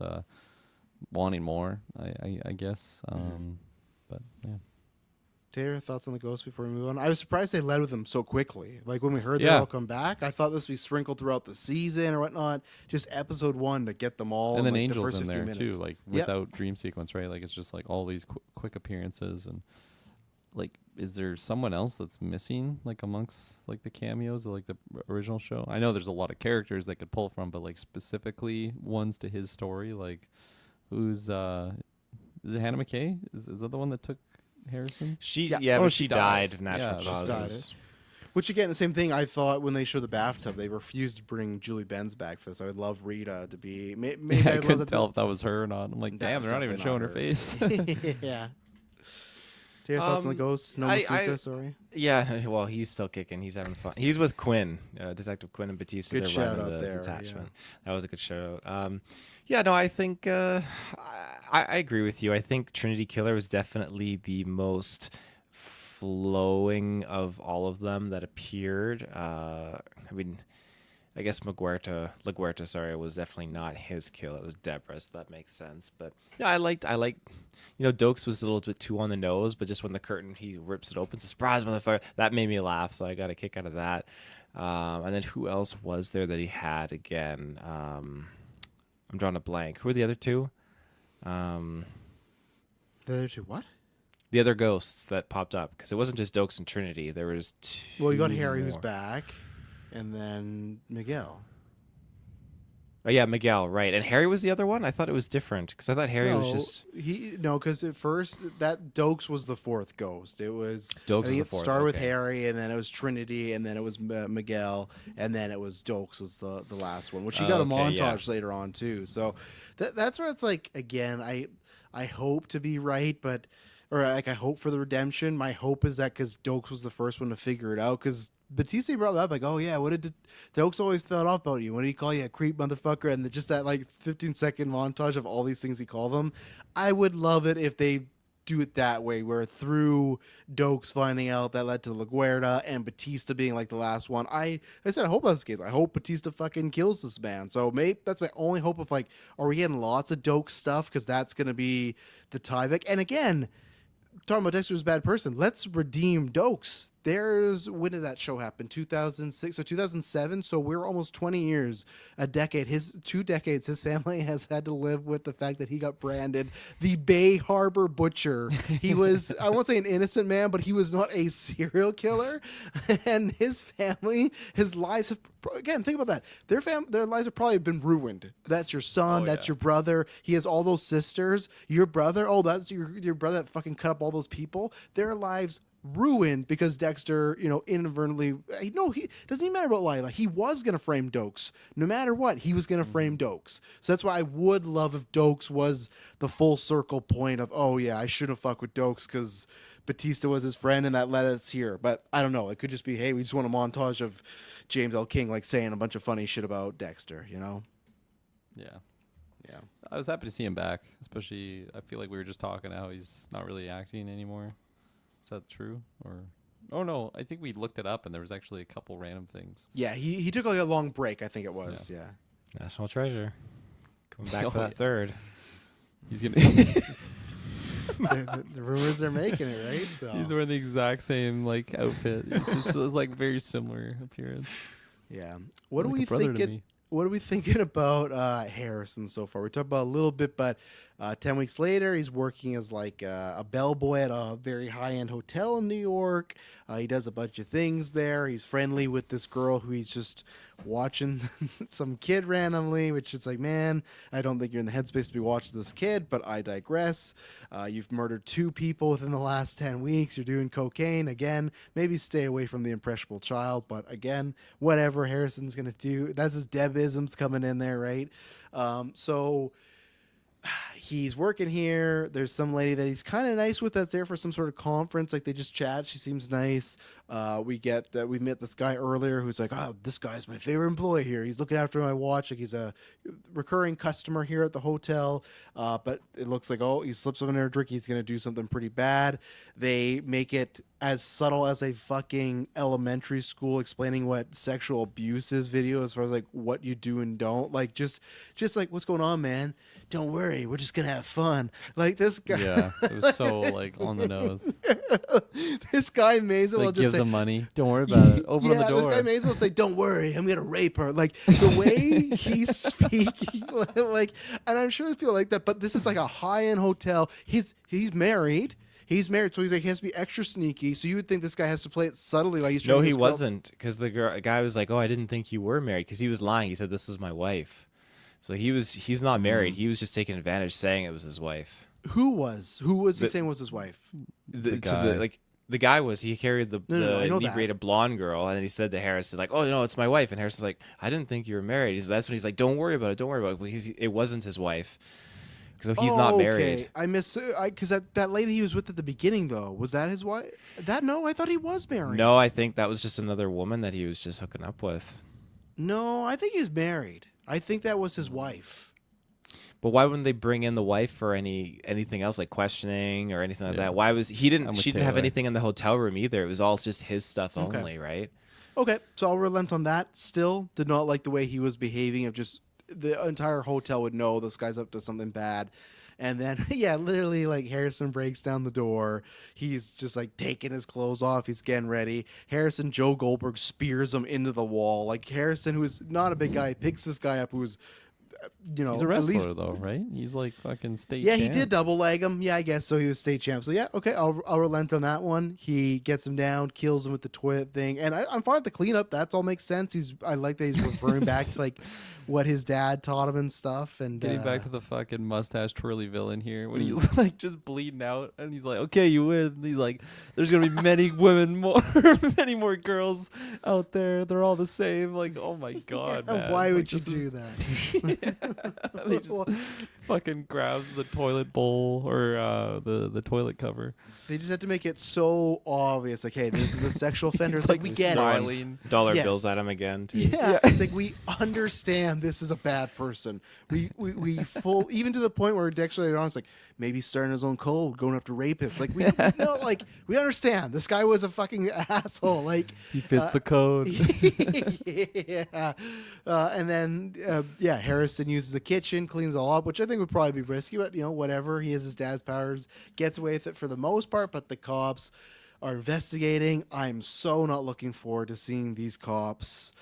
wanting more, I guess. But yeah. Taylor, thoughts on the Ghost before we move on? I was surprised they led with them so quickly. Like when we heard they all come back, I thought this would be sprinkled throughout the season or whatnot. Just episode 1 to get them all. And then like, Angel's the first in 50 there minutes. too, like without dream sequence, right? Like it's just like all these quick appearances. And like, is there someone else that's missing like amongst like the cameos of like the original show? I know there's a lot of characters they could pull from, but like specifically ones to his story, like who's is it Hannah McKay? Is that the one that took Harrison? She Yeah. but she died of natural Yeah, causes. Which again, the same thing I thought when they showed the bathtub. They refused to bring Julie Benz back for this. I would love Rita to be. Maybe Yeah, I I'd couldn't love tell if that was her or not. I'm like, That damn, was they're not even showing her definitely face. yeah. Taylor, thoughts on the Ghost? No Masuka, sorry. Yeah, well, he's still kicking. He's having fun. He's with Quinn, Detective Quinn and Batista. Good They're shout running out the there, detachment. That was a good shout out. Yeah, no, I think I agree with you. I think Trinity Killer was definitely the most flowing of all of them that appeared. I mean, I guess LaGuerta, sorry, was definitely not his kill. It was Deborah, so that makes sense. But yeah, I liked, Dokes was a little bit too on the nose, but just when the curtain, he rips it open, surprise, motherfucker, that made me laugh, so I got a kick out of that. And then who else was there that he had again? I'm drawing a blank. Who are the other two? The other two, what? The other ghosts that popped up, because it wasn't just Dokes and Trinity. There was two. Well, you got Harry, who's more. back, and then Miguel. Oh yeah, Miguel, right? And Harry was the other one. I thought it was different because I thought Harry was just because at first that Dokes was the 4th ghost. It was Dokes I think was it the 4th, started with okay. Harry, and then it was Trinity, and then it was Miguel, and then it was Dokes was the last one, which you got a montage later on too. So that's where it's like, again, I hope to be right, but I hope for the redemption. My hope is that because Dokes was the first one to figure it out, because Batista brought that up, like, oh yeah, what did Dokes always felt off about you? What did he call you, a creep motherfucker? And just that like 15-second montage of all these things he called them. I would love it if they do it that way, where through Dokes finding out that led to LaGuerta and Batista being like the last one. I said I hope that's the case. I hope Batista fucking kills this man. So maybe that's my only hope of like, are we getting lots of Dokes stuff? Because that's gonna be the Tyvek. And again, talking about Dexter's a bad person, let's redeem Dokes. When did that show happen? 2006 or 2007? So we're almost 20 years, a decade. 2 decades, his family has had to live with the fact that he got branded the Bay Harbor Butcher. He was, I won't say an innocent man, but he was not a serial killer. And his family, his lives have, again, think about that. Their lives have probably been ruined. That's your son. That's your brother. He has all those sisters. Your brother. Oh, that's your brother that fucking cut up all those people. Their lives ruined because Dexter, inadvertently, he doesn't even matter about Lila. He was going to frame Dokes. No matter what, he was going to frame Dokes. So that's why I would love if Dokes was the full circle point of, oh yeah, I shouldn't fuck with Dokes because Batista was his friend and that led us here. But I don't know. It could just be, hey, we just want a montage of James L. King like saying a bunch of funny shit about Dexter, Yeah. Yeah. I was happy to see him back, especially I feel like we were just talking how he's not really acting anymore. Is that true? Or oh no, I think we looked it up and there was actually a couple random things. Yeah, he took like a long break, I think it was. Yeah. National treasure. Coming back Oh, for that yeah. third. He's gonna The rumors are making it, right? So he's wearing the exact same like outfit. It's just like very similar appearance. yeah. What are Like a we brother to thinking? me. What are we thinking about Harrison so far? We talked about a little bit, but 10 weeks later, he's working as like a bellboy at a very high-end hotel in New York. He does a bunch of things there. He's friendly with this girl who he's just watching some kid randomly, which is like, man, I don't think you're in the headspace to be watching this kid, but I digress. You've murdered 2 people within the last 10 weeks. You're doing cocaine. Again, maybe stay away from the impressionable child, but again, whatever Harrison's going to do. That's his Debisms coming in there, right? So he's working here. There's some lady that he's kind of nice with that's there for some sort of conference. Like they just chat. She seems nice. We get that we met this guy earlier who's like, oh, this guy's my favorite employee here. He's looking after my watch. Like he's a recurring customer here at the hotel. But it looks like, oh, he slips up in a drink. He's going to do something pretty bad. They make it as subtle as a fucking elementary school explaining what sexual abuse is video as far as like what you do and don't. Like just like, what's going on, man? Don't worry, we're just gonna have fun. Like this guy. Yeah, it was so like on the nose. This guy may as well Like just gives say, him money. Don't worry about it. Open yeah, the door. this guy may as well say, "Don't worry, I'm gonna rape her." Like the way he's speaking, like, and I'm sure there's people like that. But this is like a high-end hotel. He's married. He's married, so he's like he has to be extra sneaky. So you would think this guy has to play it subtly, like he's trying No, to he his girl- wasn't, because the guy was like, "Oh, I didn't think you were married," because he was lying. He said this was my wife. So he's not married. He was just taking advantage, saying it was his wife. Who was he The- saying was his wife? The guy. the guy was, he carried the No, I know that. inebriated blonde girl, and then he said to Harrison like, "Oh no, it's my wife." And Harrison's like, "I didn't think you were married." That's when he's like, "Don't worry about it. Don't worry about it." Because it wasn't his wife. So he's not married. Okay. I miss because that lady he was with at the beginning though, was that his wife? No, I thought he was married. No, I think that was just another woman that he was just hooking up with. No, I think he's married. I think that was his wife. But why wouldn't they bring in the wife for anything else, like questioning or anything like Yeah. that? Why was I'm she with didn't have Taylor. anything in the hotel room either. It was all just his stuff Okay. only, right? Okay, so I'll relent on that. Still did not like the way he was behaving. Of just the entire hotel would know this guy's up to something bad. And then, yeah, literally, like, Harrison breaks down the door. He's just, like, taking his clothes off. He's getting ready. Joe Goldberg spears him into the wall. Like, Harrison, who's not a big guy, picks this guy up who's, He's a at wrestler least though, right? He's like fucking state. yeah, he champ. did double leg him. Yeah, I guess so. He was state champ. So yeah, okay, I'll relent on that one. He gets him down, kills him with the toilet thing, and I'm fine with the cleanup. That's all makes sense. I like that he's referring back to like what his dad taught him and stuff. And Getting back to the fucking mustache twirly villain here, when he's like just bleeding out, and he's like, "Okay, you win." And he's like, "There's gonna be many women more, many more girls out there. They're all the same." Like, oh my god, man! why Like, would you this do is- that? And he just fucking grabs the toilet bowl or the toilet cover. They just had to make it so obvious. Like, hey, this is a sexual offender. It's like we get it. smiling. Dollar Yes. bills at him again, too. Yeah, it's like we understand this is a bad person. We full even to the point where Dexter later on is like maybe starting his own code, going after rapists. Like we know, like we understand this guy was a fucking asshole. Like He fits the code. yeah, and then yeah, Harrison uses the kitchen, cleans it all up, which I think would probably be risky, but whatever. He has his dad's powers, gets away with it for the most part, but the cops are investigating. I'm so not looking forward to seeing these cops.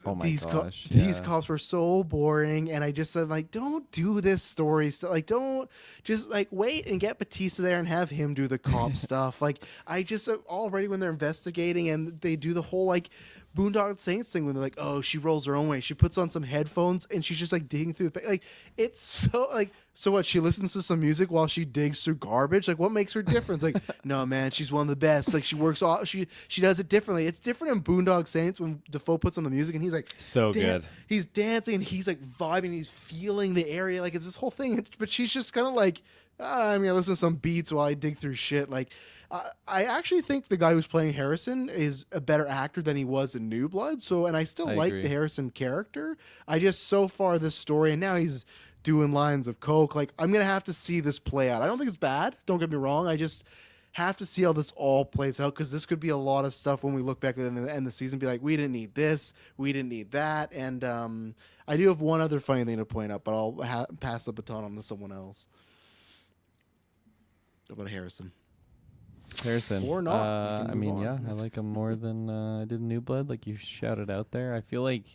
Oh my These gosh! these yeah. cops were so boring, and I just said like, don't do this story stuff. Like, don't just like wait and get Batista there and have him do the cop stuff. Like, I just already when they're investigating and they do the whole like Boondock Saints thing when they're like, oh, she rolls her own way. She puts on some headphones and she's just like digging through the like. It's so like. So what? She listens to some music while she digs through garbage. Like, what makes her different? Like, no, man, she's one of the best. Like, she works all she does it differently. It's different in Boondock Saints when Defoe puts on the music and he's like, So good. He's dancing and he's like vibing. He's feeling the area. Like, it's this whole thing. But she's just kind of like, I'm gonna listen to some beats while I dig through shit. Like, I actually think the guy who's playing Harrison is a better actor than he was in New Blood. So, and I still I like agree. the Harrison character. I just so far this story, and now he's doing lines of coke. Like, I'm gonna have to see this play out. I don't think it's bad. Don't get me wrong. I just have to see how this all plays out, because this could be a lot of stuff when we look back at the end of the season. Be like, we didn't need this, we didn't need that, and I do have one other funny thing to point out, but I'll pass the baton on to someone else. How about Harrison? Harrison. Or not. We can I move mean, on. yeah, I like him more than I did New Blood, like you shouted out there. I feel like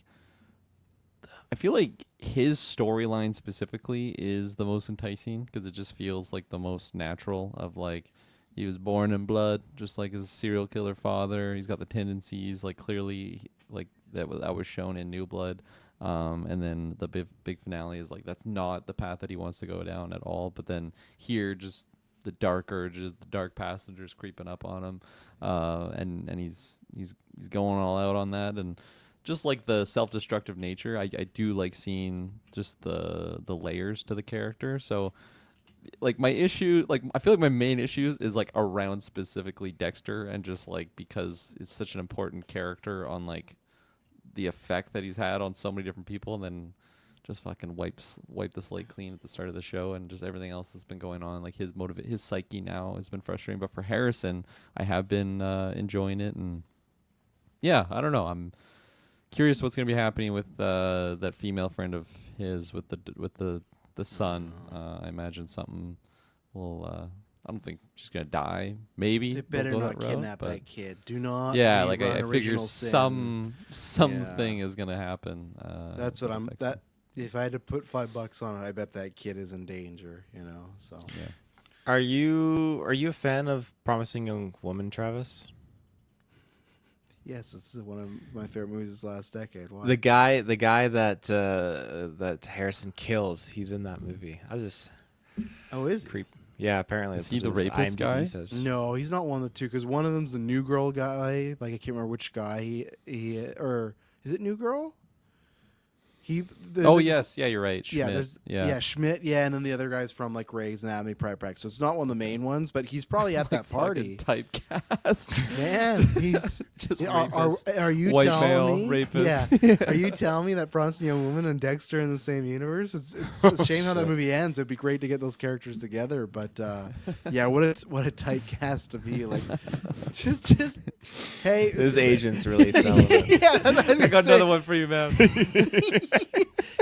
his storyline specifically is the most enticing, because it just feels like the most natural of, like, he was born in blood, just like his serial killer father. He's got the tendencies, like, clearly, like, that was shown in New Blood. And then the big finale is, like, that's not the path that he wants to go down at all. But then here, just the dark urges, the dark passengers creeping up on him, and he's going all out on that. And just like the self-destructive nature, I do like seeing just the layers to the character. So, like, my issue, like, I feel like my main issue is like around specifically Dexter, and just like because it's such an important character on, like, the effect that he's had on so many different people, and then just fucking wipe the slate clean at the start of the show, and just everything else that's been going on, like his psyche now has been frustrating. But for Harrison, I have been enjoying it, and yeah, I don't know, I'm curious what's going to be happening with that female friend of his with the son. I imagine something will. I don't think she's gonna die. Maybe They better they'll go not that route, kidnap but that kid. Do not. yeah, like rerun I figure Original Sin. something is gonna happen. That's what that I'm. affects That him. if I had to put $5 on it, I bet that kid is in danger. You know. So Yeah. Are you a fan of Promising Young Woman, Travis? yes, this is one of my favorite movies this last decade. Why? The guy that that Harrison kills, he's in that movie. I just Oh, is he? creep. Yeah, apparently Is that's he what the his rapist IMDb guy? says. No, he's not one of the two. Because one of them's the New Girl guy. Like, I can't remember which guy he or is it New Girl? Oh yes, yeah, you're right. Yeah, Schmidt. there's Schmidt, and then the other guy's from like Grey's Anatomy, Private Practice. So it's not one of the main ones, but he's probably at that party. Fucking typecast. Man, he's Just yeah, rapist. are you White telling male me? rapist. Yeah, are you telling me that Promising Young Woman and Dexter are in the same universe? It's a shame how that movie ends. It'd be great to get those characters together, but yeah, what a typecast to be like. Just hey, His agent's really selling it. yeah, I got another one for you, man.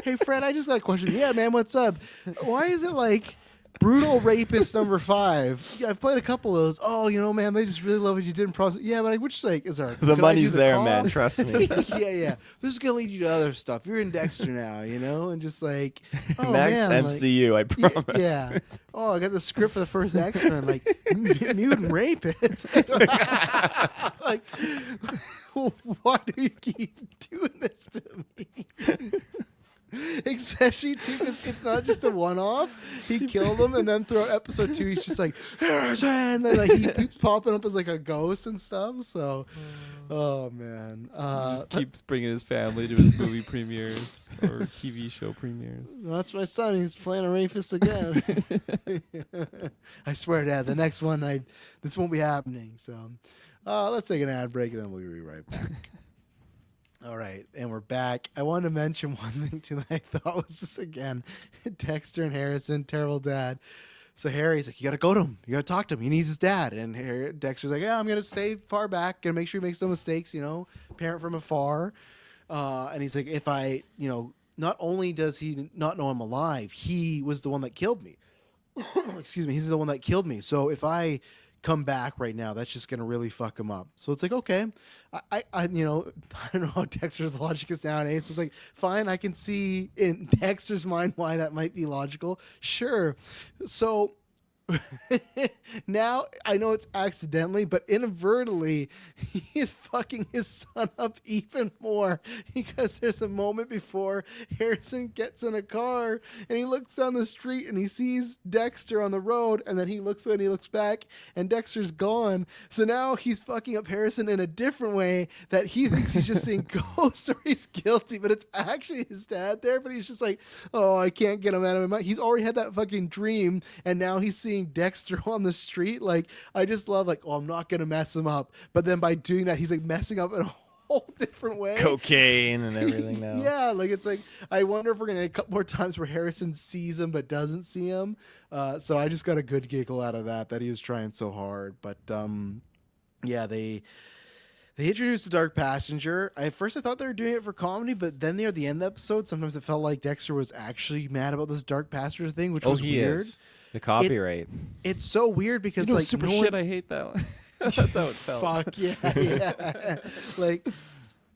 Hey Fred, I just got a question. Yeah, man, what's up? Why is it like brutal rapist number 5? Yeah, I've played a couple of those. Oh, you know, man, they just really love what you did in process. Yeah, but like, which like is there? The could I money's do there, call? man. Trust me. yeah. This is gonna lead you to other stuff. You're in Dexter now, you know, and just like oh, Next man, MCU, I promise. Yeah. Oh, I got the script for the first X-Men, like mutant rapist. Like, why do you keep doing this to me? Especially too, because it's not just a one-off. He killed him, and then throughout episode 2, he's just like, Harrison! And then, like, he keeps popping up as like a ghost and stuff. So, oh man, Just keeps bringing his family to his movie premieres or TV show premieres. that's my son. He's playing a rapist again. I swear, Dad. The next one, this won't be happening. So, let's take an ad break, and then we'll be right back. All right, and we're back. I wanted to mention one thing too that I thought was just, again, Dexter and Harrison, terrible dad. So Harry's like, you got to go to him. You got to talk to him. He needs his dad. And Dexter's like, yeah, I'm going to stay far back. Going to make sure he makes no mistakes, you know, parent from afar. And he's like, if I, you know, not only does he not know I'm alive, he was the one that killed me. Excuse me. He's the one that killed me. So if I come back right now, that's just gonna really fuck him up. So it's like, okay, I you know, I don't know how Dexter's logic is nowadays, but it's like, fine, I can see in Dexter's mind why that might be logical. Sure. So now I know it's accidentally, but inadvertently, he is fucking his son up even more, because there's a moment before Harrison gets in a car and he looks down the street and he sees Dexter on the road, and then he looks and he looks back and Dexter's gone. So now he's fucking up Harrison in a different way, that he thinks he's just seeing ghosts or he's guilty, but it's actually his dad there. But he's just like, oh, I can't get him out of my mind. He's already had that fucking dream, and now he's seeing Dexter on the street. Like, I just love, like, oh, I'm not gonna mess him up, but then by doing that, he's like messing up a whole different way. Cocaine and everything now. Yeah, like it's like I wonder if we're gonna get a couple more times where Harrison sees him but doesn't see him. So I just got a good giggle out of that he was trying so hard. But yeah, they introduced the Dark Passenger. At first, I thought they were doing it for comedy, but then near the end of the episode, sometimes it felt like Dexter was actually mad about this Dark Passenger thing, which was he weird. is. The copyright. It's so weird because You know, like super no shit. one, I hate that one. That's how it felt. fuck yeah. Like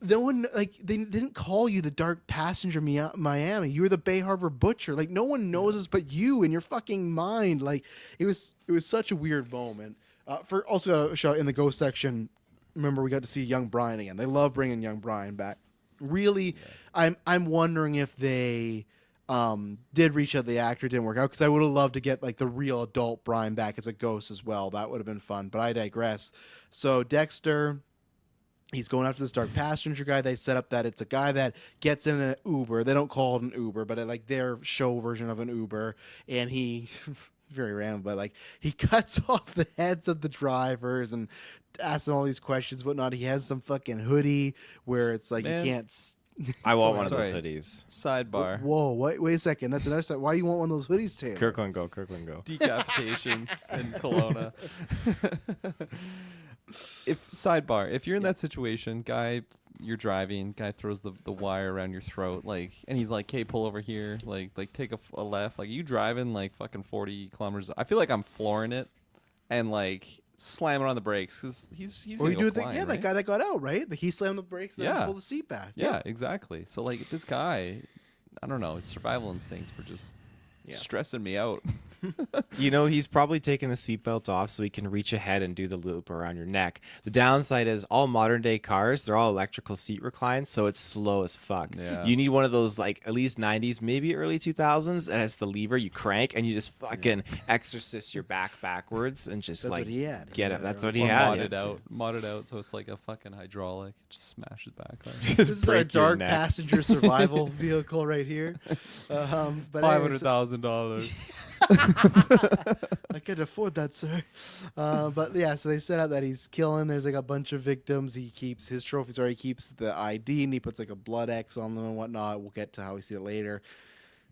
no one, like they didn't call you the Dark Passenger Miami. You were the Bay Harbor Butcher. Like no one knows this but you in your fucking mind. Like it was such a weird moment. For also a shout in the Ghost section. Remember, we got to see young Brian again. They love bringing young Brian back. Really, I'm wondering if they did reach out the actor, didn't work out, because I would have loved to get like the real adult Brian back as a ghost as well. That would have been fun. But I digress. So Dexter, he's going after this Dark Passenger guy. They set up that it's a guy that gets in an Uber. They don't call it an Uber, but like their show version of an Uber, and he. Very random, but like he cuts off the heads of the drivers and asks them all these questions, whatnot. He has some fucking hoodie where it's like Man. you can't. I want Oh, one of those sorry. hoodies. Sidebar. Whoa, wait a second. That's another side. Why do you want one of those hoodies, Taylor? Kirkland go. Decapitations in Kelowna. If you're in that situation, guy, you're driving, guy throws the wire around your throat, like, and he's like, "Hey, pull over here, like take a left." Like, you driving like fucking 40 kilometers. I feel like I'm flooring it, and like slamming on the brakes because he's Or you gonna do go the, flying, that right? guy that got out, right? He slammed the brakes and then Yeah. pulled the seat back. Yeah, exactly. So like this guy, I don't know, his survival instincts were just stressing me out. You know, he's probably taking the seatbelt off so he can reach ahead and do the loop around your neck. The downside is all modern day cars, they're all electrical seat reclines, so it's slow as fuck. Yeah. You need one of those like at least 90s, maybe early 2000s, and it's the lever you crank and you just fucking exorcist your back backwards and just That's like what he had. get Yeah, it. That's right. what he Or had. modded out, so it's like a fucking hydraulic. It just smashes back. This is our break your Dark neck. Passenger survival vehicle right here. But anyways, $500,000. I could afford that, sir. But yeah, so they set out that he's killing. There's like a bunch of victims. He keeps his trophies, or he keeps the ID, and he puts like a blood X on them and whatnot. We'll get to how we see it later.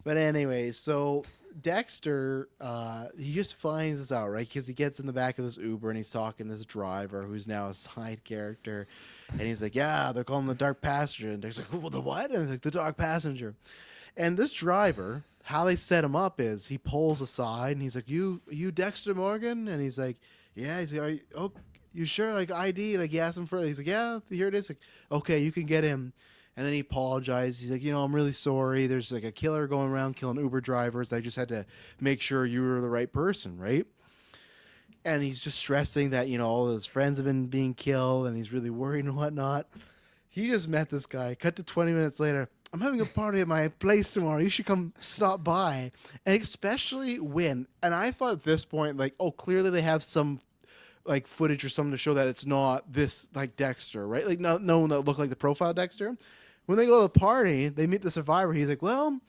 But anyway, so Dexter, he just finds this out, right? Because he gets in the back of this Uber and he's talking to this driver who's now a side character. And he's like, yeah, they're calling him the Dark Passenger. And Dexter's like, well, the what? And he's like, the Dark Passenger. And this driver, how they set him up is he pulls aside and he's like, you Dexter Morgan? And he's like, yeah. He's like, are you, oh, you sure? Like ID? Like he asked him for it. He's like, yeah, here it is. Like, okay, you can get him. And then he apologized. He's like, I'm really sorry. There's like a killer going around killing Uber drivers. I just had to make sure you were the right person, right? And he's just stressing that, all his friends have been being killed and he's really worried and whatnot. He just met this guy. Cut to 20 minutes later. I'm having a party at my place tomorrow. You should come stop by. And especially when, and I thought at this point, like, oh, clearly they have some like footage or something to show that it's not this like Dexter, right? Like no one that looked like the profile Dexter. When they go to the party, they meet the survivor. He's like, well,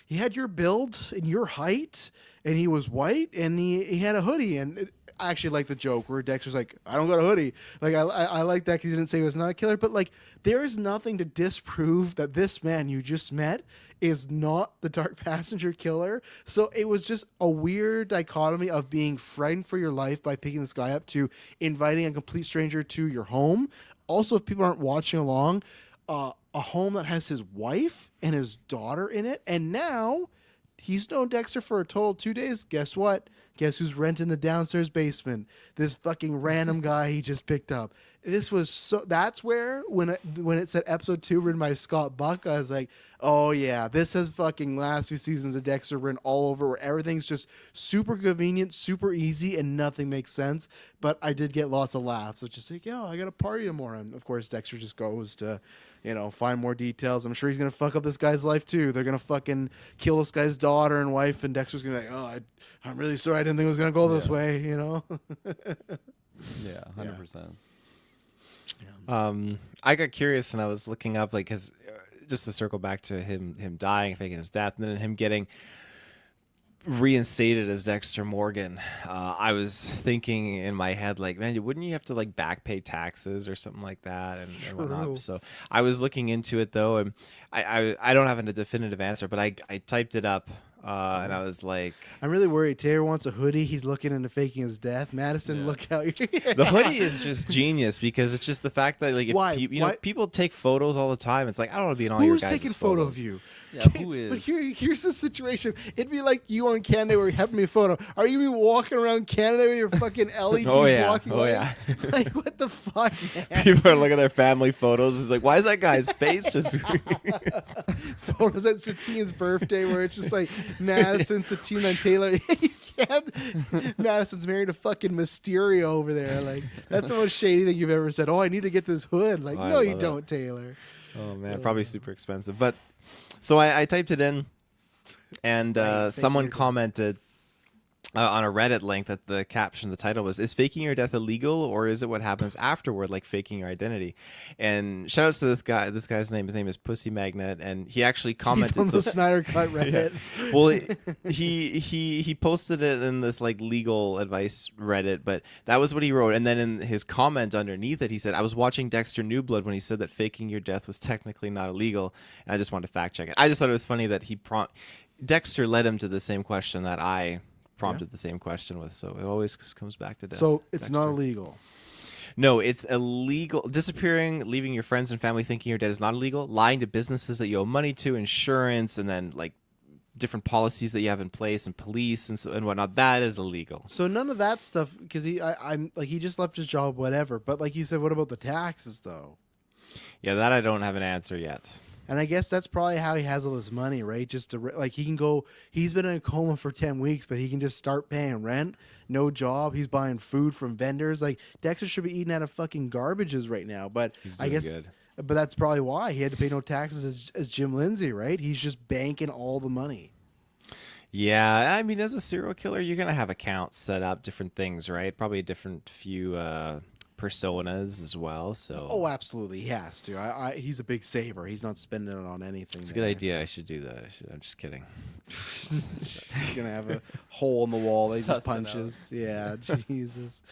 he had your build and your height, and he was white, and he had a hoodie. And I actually like the joke where Dexter's like, I don't got a hoodie. Like, I like that because he didn't say he was not a killer. But, like, there is nothing to disprove that this man you just met is not the Dark Passenger killer. So it was just a weird dichotomy of being frightened for your life by picking this guy up to inviting a complete stranger to your home. Also, if people aren't watching along, a home that has his wife and his daughter in it. And now he's known Dexter for a total of 2 days. Guess what? Guess who's renting the downstairs basement? This fucking random guy he just picked up. This was so. That's where when it said episode 2 written by Scott Buck, I was like, oh yeah, this has fucking last few seasons of Dexter written all over, where everything's just super convenient, super easy, and nothing makes sense. But I did get lots of laughs. It's just like, yo, I got a party tomorrow, and of course Dexter just goes to, find more details. I'm sure he's gonna fuck up this guy's life too. They're gonna fucking kill this guy's daughter and wife, and Dexter's gonna be like, oh, I'm really sorry. I didn't think it was gonna go this way. Yeah, 100%. I got curious and I was looking up like his just to circle back to him dying, faking his death, and then him getting reinstated as Dexter Morgan, I was thinking in my head, like, man, wouldn't you have to like back pay taxes or something like that and True. whatnot? So I was looking into it though, and I don't have a definitive answer, but I typed it up, and I was like, I'm really worried. Taylor wants a hoodie. He's looking into faking his death. Madison, look out. the hoodie is just genius because it's just the fact that like if Why? you know Why? people take photos all the time. It's like I don't want to be in all your Who's guys' taking photos. photo of you? Yeah, who is? But here's the situation. It'd be like you on Canada where you have me a photo. Are you walking around Canada with your fucking LED Oh, yeah. walking Oh, light? yeah. Like, what the fuck, man? People are looking at their family photos. It's like, why is that guy's face just? Photos at Satine's birthday where it's just like Madison, Satine, and Taylor. You can't. Madison's married to fucking Mysterio over there. Like, that's the most shady thing you've ever said. Oh, I need to get this hood. Like, Oh, I no, you love it. don't, Taylor. Oh man, probably super expensive. But so I typed it in, and Right, someone figured it. commented on a Reddit link that the caption, the title was, "Is faking your death illegal, or is it what happens afterward, like faking your identity?" And shout outs to this guy. This guy's name. His name is Pussy Magnet, and he actually commented. He's on so- the Snyder Cut Reddit. well, he posted it in this like legal advice Reddit, but that was what he wrote. And then in his comment underneath it, he said, "I was watching Dexter New Blood when he said that faking your death was technically not illegal, and I just wanted to fact check it." I just thought it was funny that Dexter led him to the same question that I prompted the same question with. So it always just comes back to death. So it's not Dexter. illegal. No, it's illegal. Disappearing, leaving your friends and family thinking you're dead is not illegal. Lying to businesses that you owe money to, insurance, and then like different policies that you have in place and police and whatnot, that is illegal. So none of that stuff, because I'm like, he just left his job, whatever. But like you said, what about the taxes though? Yeah, that I don't have an answer yet. And I guess that's probably how he has all this money, right? Just to like he can go. He's been in a coma for 10 weeks, but he can just start paying rent. No job. He's buying food from vendors. Like Dexter should be eating out of fucking garbages right now. But He's I doing guess, good. but that's probably why he had to pay no taxes as Jim Lindsay, right? He's just banking all the money. Yeah, I mean, as a serial killer, you're gonna have accounts set up, different things, right? Probably a different few personas as well. So Oh, absolutely, he has to. He's a big saver. He's not spending it on anything. it's a good idea. I should do that. I'm just kidding. He's gonna have a hole in the wall that he just Suss it out. punches. Yeah, Jesus.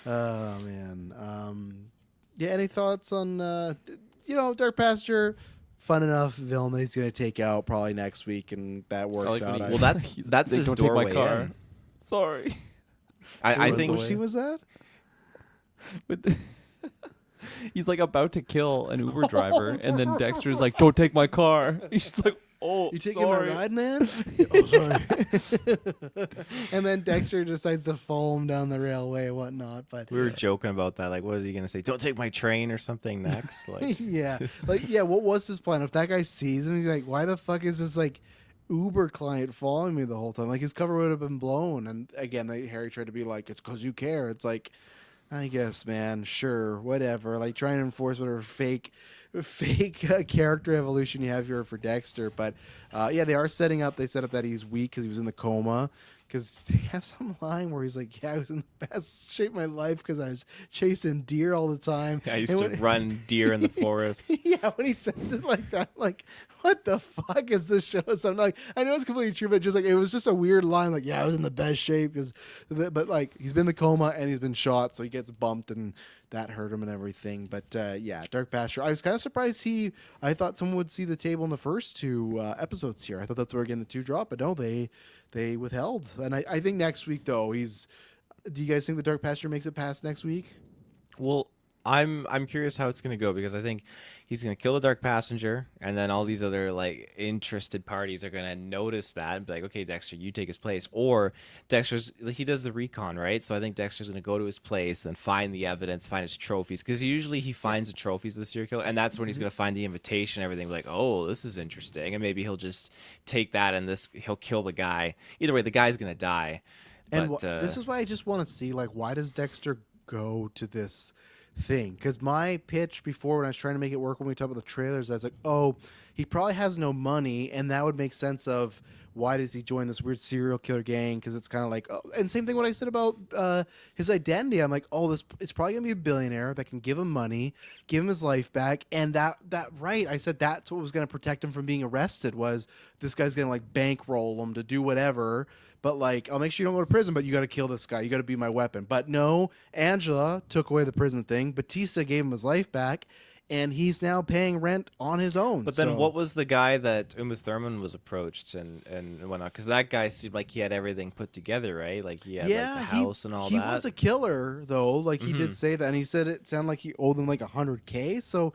Oh man. Yeah. Any thoughts on Dark Passenger? Fun enough villain that he's gonna take out probably next week, and that works like when out. he- Well, that He's- that's they his don't take my doorway car. in. Sorry. I What think scene was that? But he's like about to kill an Uber driver, and then Dexter's like, "Don't take my car." He's like, "Oh, You taking sorry." a ride, man? Oh, sorry. And then Dexter decides to follow him down the railway and whatnot. But we were joking about that. Like, what is he gonna say? Don't take my train or something next? Like, yeah, what was his plan? If that guy sees him, he's like, why the fuck is this like Uber client following me the whole time? Like his cover would have been blown. And again, Harry tried to be like, it's because you care. It's like, I guess, man, sure, whatever. Like trying to enforce whatever fake character evolution you have here for Dexter. But yeah, they are setting up. They set up that he's weak because he was in the coma. Because they have some line where he's like, "Yeah, I was in the best shape of my life because I was chasing deer all the time." I used And to when- run deer in the forest. Yeah, when he says it like that, like, what the fuck is this show? So I'm like, I know it's completely true, but just like it was just a weird line. Like, yeah, I was in the best shape but like he's been in the coma and he's been shot, so he gets bumped and that hurt him and everything. But yeah, Dark Pasture. I was kind of surprised I thought someone would see the table in the first two episodes here. I thought that's where again the two drop, but no, they withheld. And I think next week though do you guys think the Dark Pasture makes it past next week? Well, I'm curious how it's gonna go because I think he's gonna kill the Dark Passenger, and then all these other like interested parties are gonna notice that and be like, okay, Dexter, you take his place. Or he does the recon, right? So I think Dexter's gonna go to his place, then find the evidence, find his trophies, because usually he finds the trophies of the serial killer, and that's when he's gonna find the invitation, and everything, like, oh, this is interesting, and maybe he'll just take that and he'll kill the guy. Either way, the guy's gonna die. And But this is why I just want to see, like, why does Dexter go to this thing? Because my pitch before, when I was trying to make it work when we talked about the trailers, I was like, oh, he probably has no money, and that would make sense of why does he join this weird serial killer gang? Because it's kind of like, oh, and same thing what I said about his identity. I'm like, oh, this it's probably gonna be a billionaire that can give him money, give him his life back, and that right. I said that's what was gonna protect him from being arrested. Was this guy's gonna like bankroll him to do whatever. But like, I'll make sure you don't go to prison, but you got to kill this guy. You got to be my weapon. But no, Angela took away the prison thing. Batista gave him his life back, and he's now paying rent on his own. But then, So- what was the guy that Uma Thurman was approached and whatnot? Because that guy seemed like he had everything put together, right? Like he had like, the house and all he that. was a killer though. Like he did say that, and he said it sounded like he owed them like $100K. So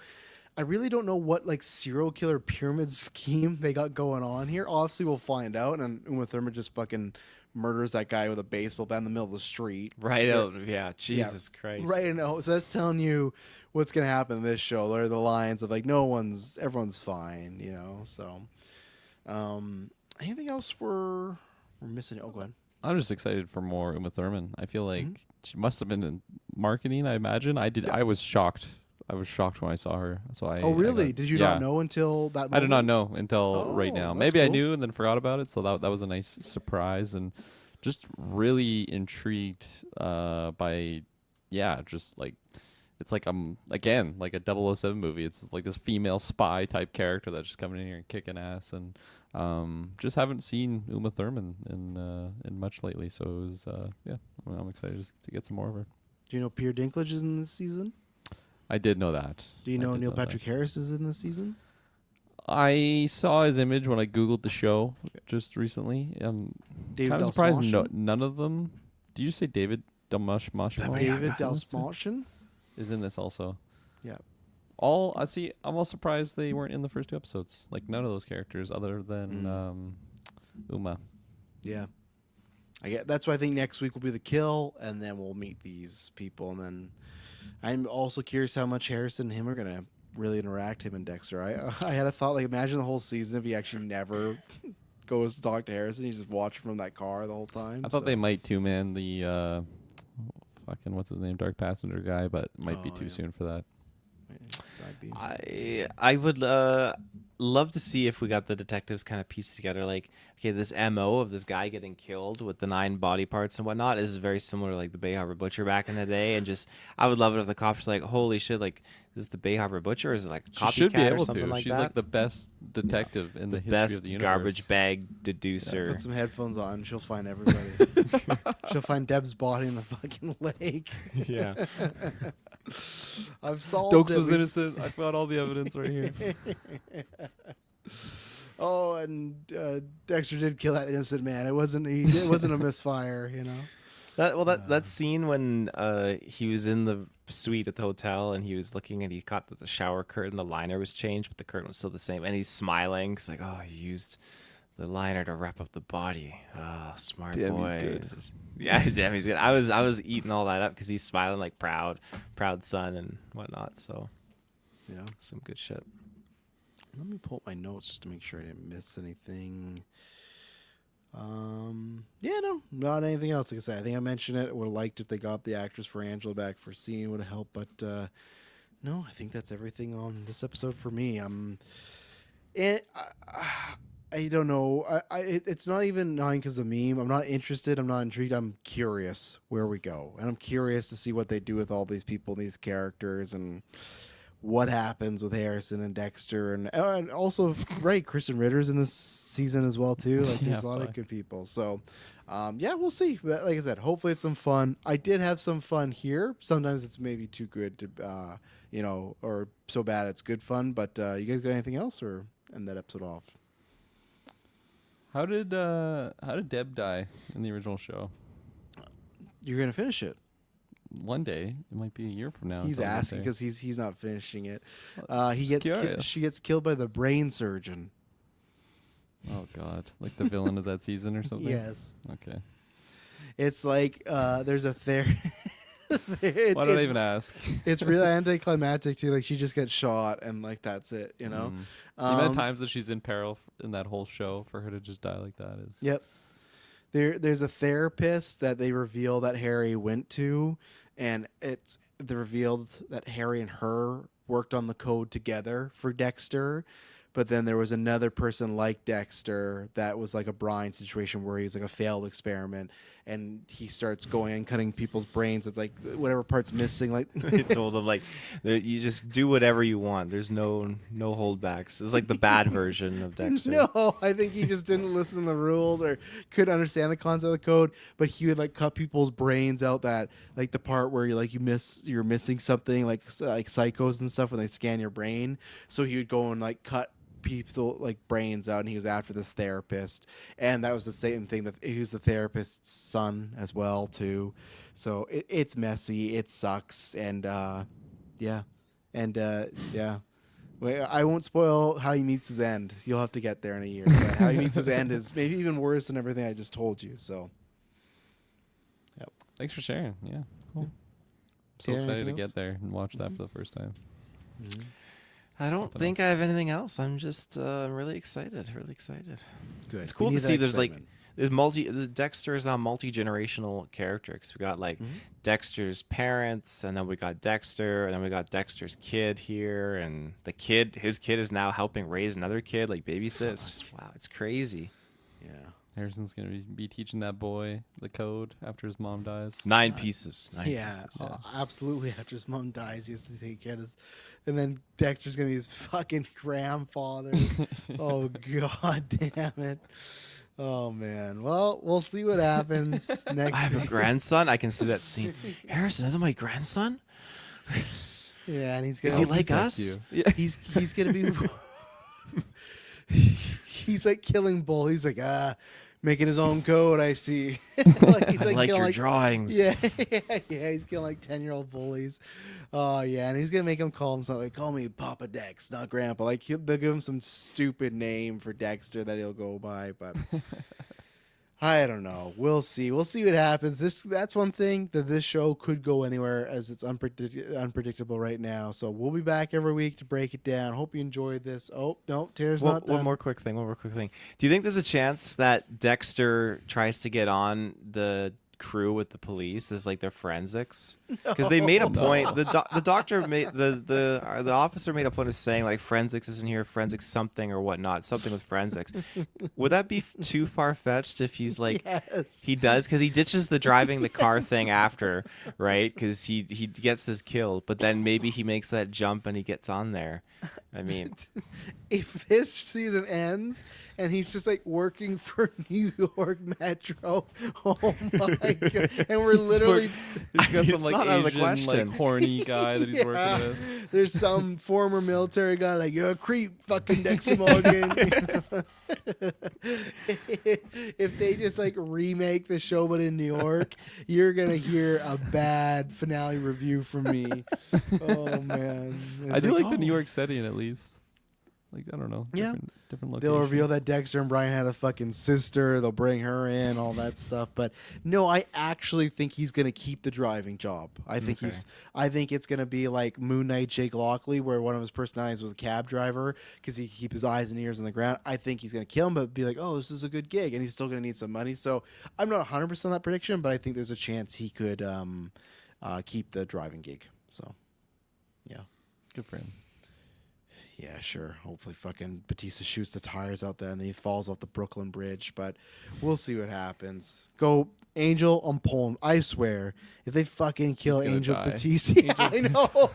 I really don't know what like serial killer pyramid scheme they got going on here. Obviously, we'll find out. And Uma Thurman just fucking murders that guy with a baseball bat in the middle of the street. Right out, yeah. Jesus Christ. Right, I know. So that's telling you what's gonna happen in this show. There are the lines of like everyone's fine, you know. So, anything else we're missing? Oh, go ahead. I'm just excited for more Uma Thurman. I feel like she must have been in marketing. I imagine. I was shocked. I was shocked when I saw her. So Oh, really? Did you not know until that moment? I did not know until right Oh, now. that's Maybe I cool. knew and then forgot about it. So that was a nice surprise and just really intrigued by, just like, it's like again like a 007 movie. It's like this female spy type character that's just coming in here and kicking ass, and just haven't seen Uma Thurman in much lately. So it was I'm excited to get some more of her. Do you know Peter Dinklage is in this season? I did know that. Do you I know did Neil that. Patrick Harris is in this season? I saw his image when I googled the show just recently. David Kind of surprised Dastmalchian? none of them. Did you say David Dastmalchian David Dastmalchian? is in this also? Yeah. I see. I'm all surprised they weren't in the first 2 episodes. Like none of those characters, other than Uma. Yeah. That's why I think next week will be the kill, and then we'll meet these people, and then I'm also curious how much Harrison and him are gonna really interact. Him and Dexter. I had a thought, like, imagine the whole season if he actually never goes to talk to Harrison. He's just watching from that car the whole time. I thought they might too, man. The fucking what's his name, Dark Passenger guy, but might be too soon for that. Might be. I would love to see if we got the detectives kind of pieced together. Like, okay, this MO of this guy getting killed with the 9 body parts and whatnot is very similar to like the Bay Harbor Butcher back in the day. And just, I would love it if the cops were like, holy shit, like, is this the Bay Harbor Butcher, or is it like a She should be copycat or able something to. like She's that? like the best detective in the history Best of the universe. garbage bag deducer. Put some headphones on. She'll find everybody. She'll find Deb's body in the fucking lake. Yeah. I've solved Dokes it. was We've- innocent. I found all the evidence right here. Oh, and Dexter did kill that innocent man. It wasn't a misfire, you know. That scene when he was in the suite at the hotel and he was looking and he caught that the shower curtain, the liner was changed, but the curtain was still the same, and he's smiling. It's like, oh, he used the liner to wrap up the body. Oh, smart Damn, he's boy. good. Yeah, damn, he's good. I was eating all that up because he's smiling like proud son and whatnot. So Yeah. some good shit. Let me pull up my notes just to make sure I didn't miss anything. Yeah, no, not anything else. Like I said, I think I mentioned it. Would have liked if they got the actress for Angela back for scene. Would have helped, but no, I think that's everything on this episode for me. I don't know. It's not even annoying because of the meme. I'm not interested. I'm not intrigued. I'm curious where we go, and I'm curious to see what they do with all these people and these characters and what happens with Harrison and Dexter, and also right, Kristen Ritter's in this season as well too. Like there's a lot of good people. So yeah, we'll see. But like I said, hopefully it's some fun. I did have some fun here. Sometimes it's maybe too good to or so bad it's good fun. But you guys got anything else or end that episode off? How did Deb die in the original show? You're gonna finish it. One day, it might be a year from now. He's until I get asking there. because he's not finishing it. Just curious. She gets killed by the brain surgeon. Oh God, like the villain of that season or something. Yes, Okay. it's like there's a Why did I even ask? It's really anticlimactic too. Like she just gets shot and like that's it. You know. The amount of times that she's in peril in that whole show for her to just die like that is. Yep. There's a therapist that they reveal that Harry went to, and they revealed that Harry and her worked on the code together for Dexter. But then there was another person like Dexter that was like a Brian situation where he's like a failed experiment, and he starts going and cutting people's brains. It's like whatever part's missing. Like They told him like, you just do whatever you want. There's no holdbacks. It's like the bad version of Dexter. no, I think he just didn't listen to the rules or couldn't understand the concept of the code. But he would like cut people's brains out. That like the part where you're missing something like psychos and stuff when they scan your brain. So he would go and like cut people like brains out, and he was after this therapist, and that was the same thing that he was the therapist's son as well too. So it's messy, it sucks, and yeah, and yeah. Wait, I won't spoil how he meets his end. You'll have to get there in a year. But how he meets his end is maybe even worse than everything I just told you. So, yep. Thanks for sharing. Yeah, cool. So Yeah, excited to anything get else? there and watch that for the first time. Mhm. I don't Nothing think I have anything else. I'm just really excited. Really excited. Good. It's We cool to need that see there's like excitement. the Dexter is now multi-generational character, 'cause we got like Dexter's parents, and then we got Dexter, and then we got Dexter's kid here, and his kid is now helping raise another kid, like babysit. It's just wow, it's crazy. Yeah. Harrison's gonna be teaching that boy the code after his mom dies. 9 pieces. 9 Yeah, pieces. absolutely. After his mom dies, he has to take care of this. And then Dexter's going to be his fucking grandfather. Oh, god damn it. Oh, man. Well, we'll see what happens next I have a week. grandson. I can see that scene. Harrison, isn't my grandson? Yeah, and he's Is going he like us? Yeah. He's going to be... he's like killing Bull. He's like, making his own code, I see. Like, he's I like killing, your drawings. Yeah, yeah, he's killing like 10-year-old bullies. Oh, yeah, and he's gonna make him call himself like, call me Papa Dex, not Grandpa. Like they'll give him some stupid name for Dexter that he'll go by, but I don't know. We'll see. We'll see what happens. That's one thing that this show could go anywhere, as it's unpredictable right now. So we'll be back every week to break it down. Hope you enjoyed this. Oh no, Taylor's not done. One more quick thing. Do you think there's a chance that Dexter tries to get on the crew with the police as like their forensics? Because they made a point. The doctor made the officer made a point of saying like forensics isn't here, forensics something or whatnot, something with forensics. Would that be too far fetched if he's like Yes. he does? Because he ditches the driving the car thing after, right? Because he gets his kill, but then maybe he makes that jump and he gets on there. I mean, If this season ends and he's just like working for New York Metro, oh my god! And we're literally He's got mean, some it's like not out of the Asian, question. like horny guy that he's Yeah. working with. There's some former military guy like, you're a creep, fucking Dexter Morgan. If they just like remake the show but in New York, you're gonna hear a bad finale review from me. Oh man, I It's do like the oh, New York setting at least. Like I don't know. Yeah. Different location. They'll reveal that Dexter and Brian had a fucking sister. They'll bring her in, all that stuff. But no, I actually think he's gonna keep the driving job. I think I think it's gonna be like Moon Knight, Jake Lockley, where one of his personalities was a cab driver because he keep his eyes and ears on the ground. I think he's gonna kill him, but be like, oh, this is a good gig, and he's still gonna need some money. So I'm not 100% on that prediction, but I think there's a chance he could keep the driving gig. So yeah. Good for him. Yeah, sure. Hopefully fucking Batista shoots the tires out there and then he falls off the Brooklyn Bridge, but we'll see what happens. Go Angel, I'm pulling. I swear, if they fucking kill He's gonna Angel die. Batista, yeah, I know.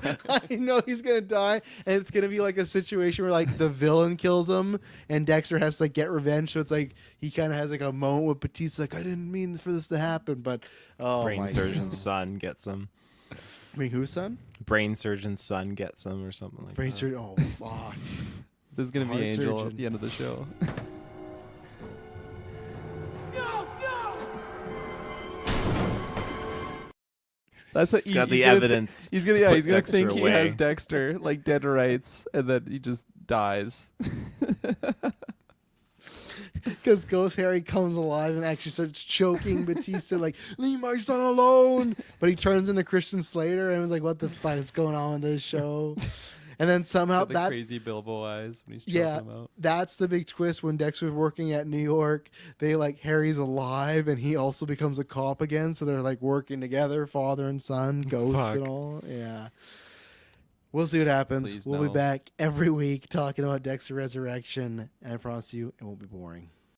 I know he's going to die, and it's going to be like a situation where like the villain kills him and Dexter has to like get revenge, so it's like he kind of has like a moment with Batista like, I didn't mean for this to happen, but oh brain my surgeon's God. son gets him. I mean, whose son? Brain surgeon's son gets him or something like Brain that. surgeon. Oh fuck. This is gonna be Heart Angel surgeon. at the end of the show. That's what He's got the evidence. He's gonna to put he's gonna Dexter think he has away. Dexter like dead to rights, and then he just dies. Because Ghost Harry comes alive and actually starts choking Batista, like, leave my son alone. But he turns into Christian Slater and was like, what the fuck is going on with this show? And then He's somehow got the that's crazy Bilbo eyes when he's choking yeah, him out. that's the big twist when Dexter's working at New York. They like Harry's alive and he also becomes a cop again. So they're like working together, father and son, ghosts Fuck. and all. Yeah. We'll see what happens. Please We'll no. be back every week talking about Dexter Resurrection, and I promise you, it won't be boring.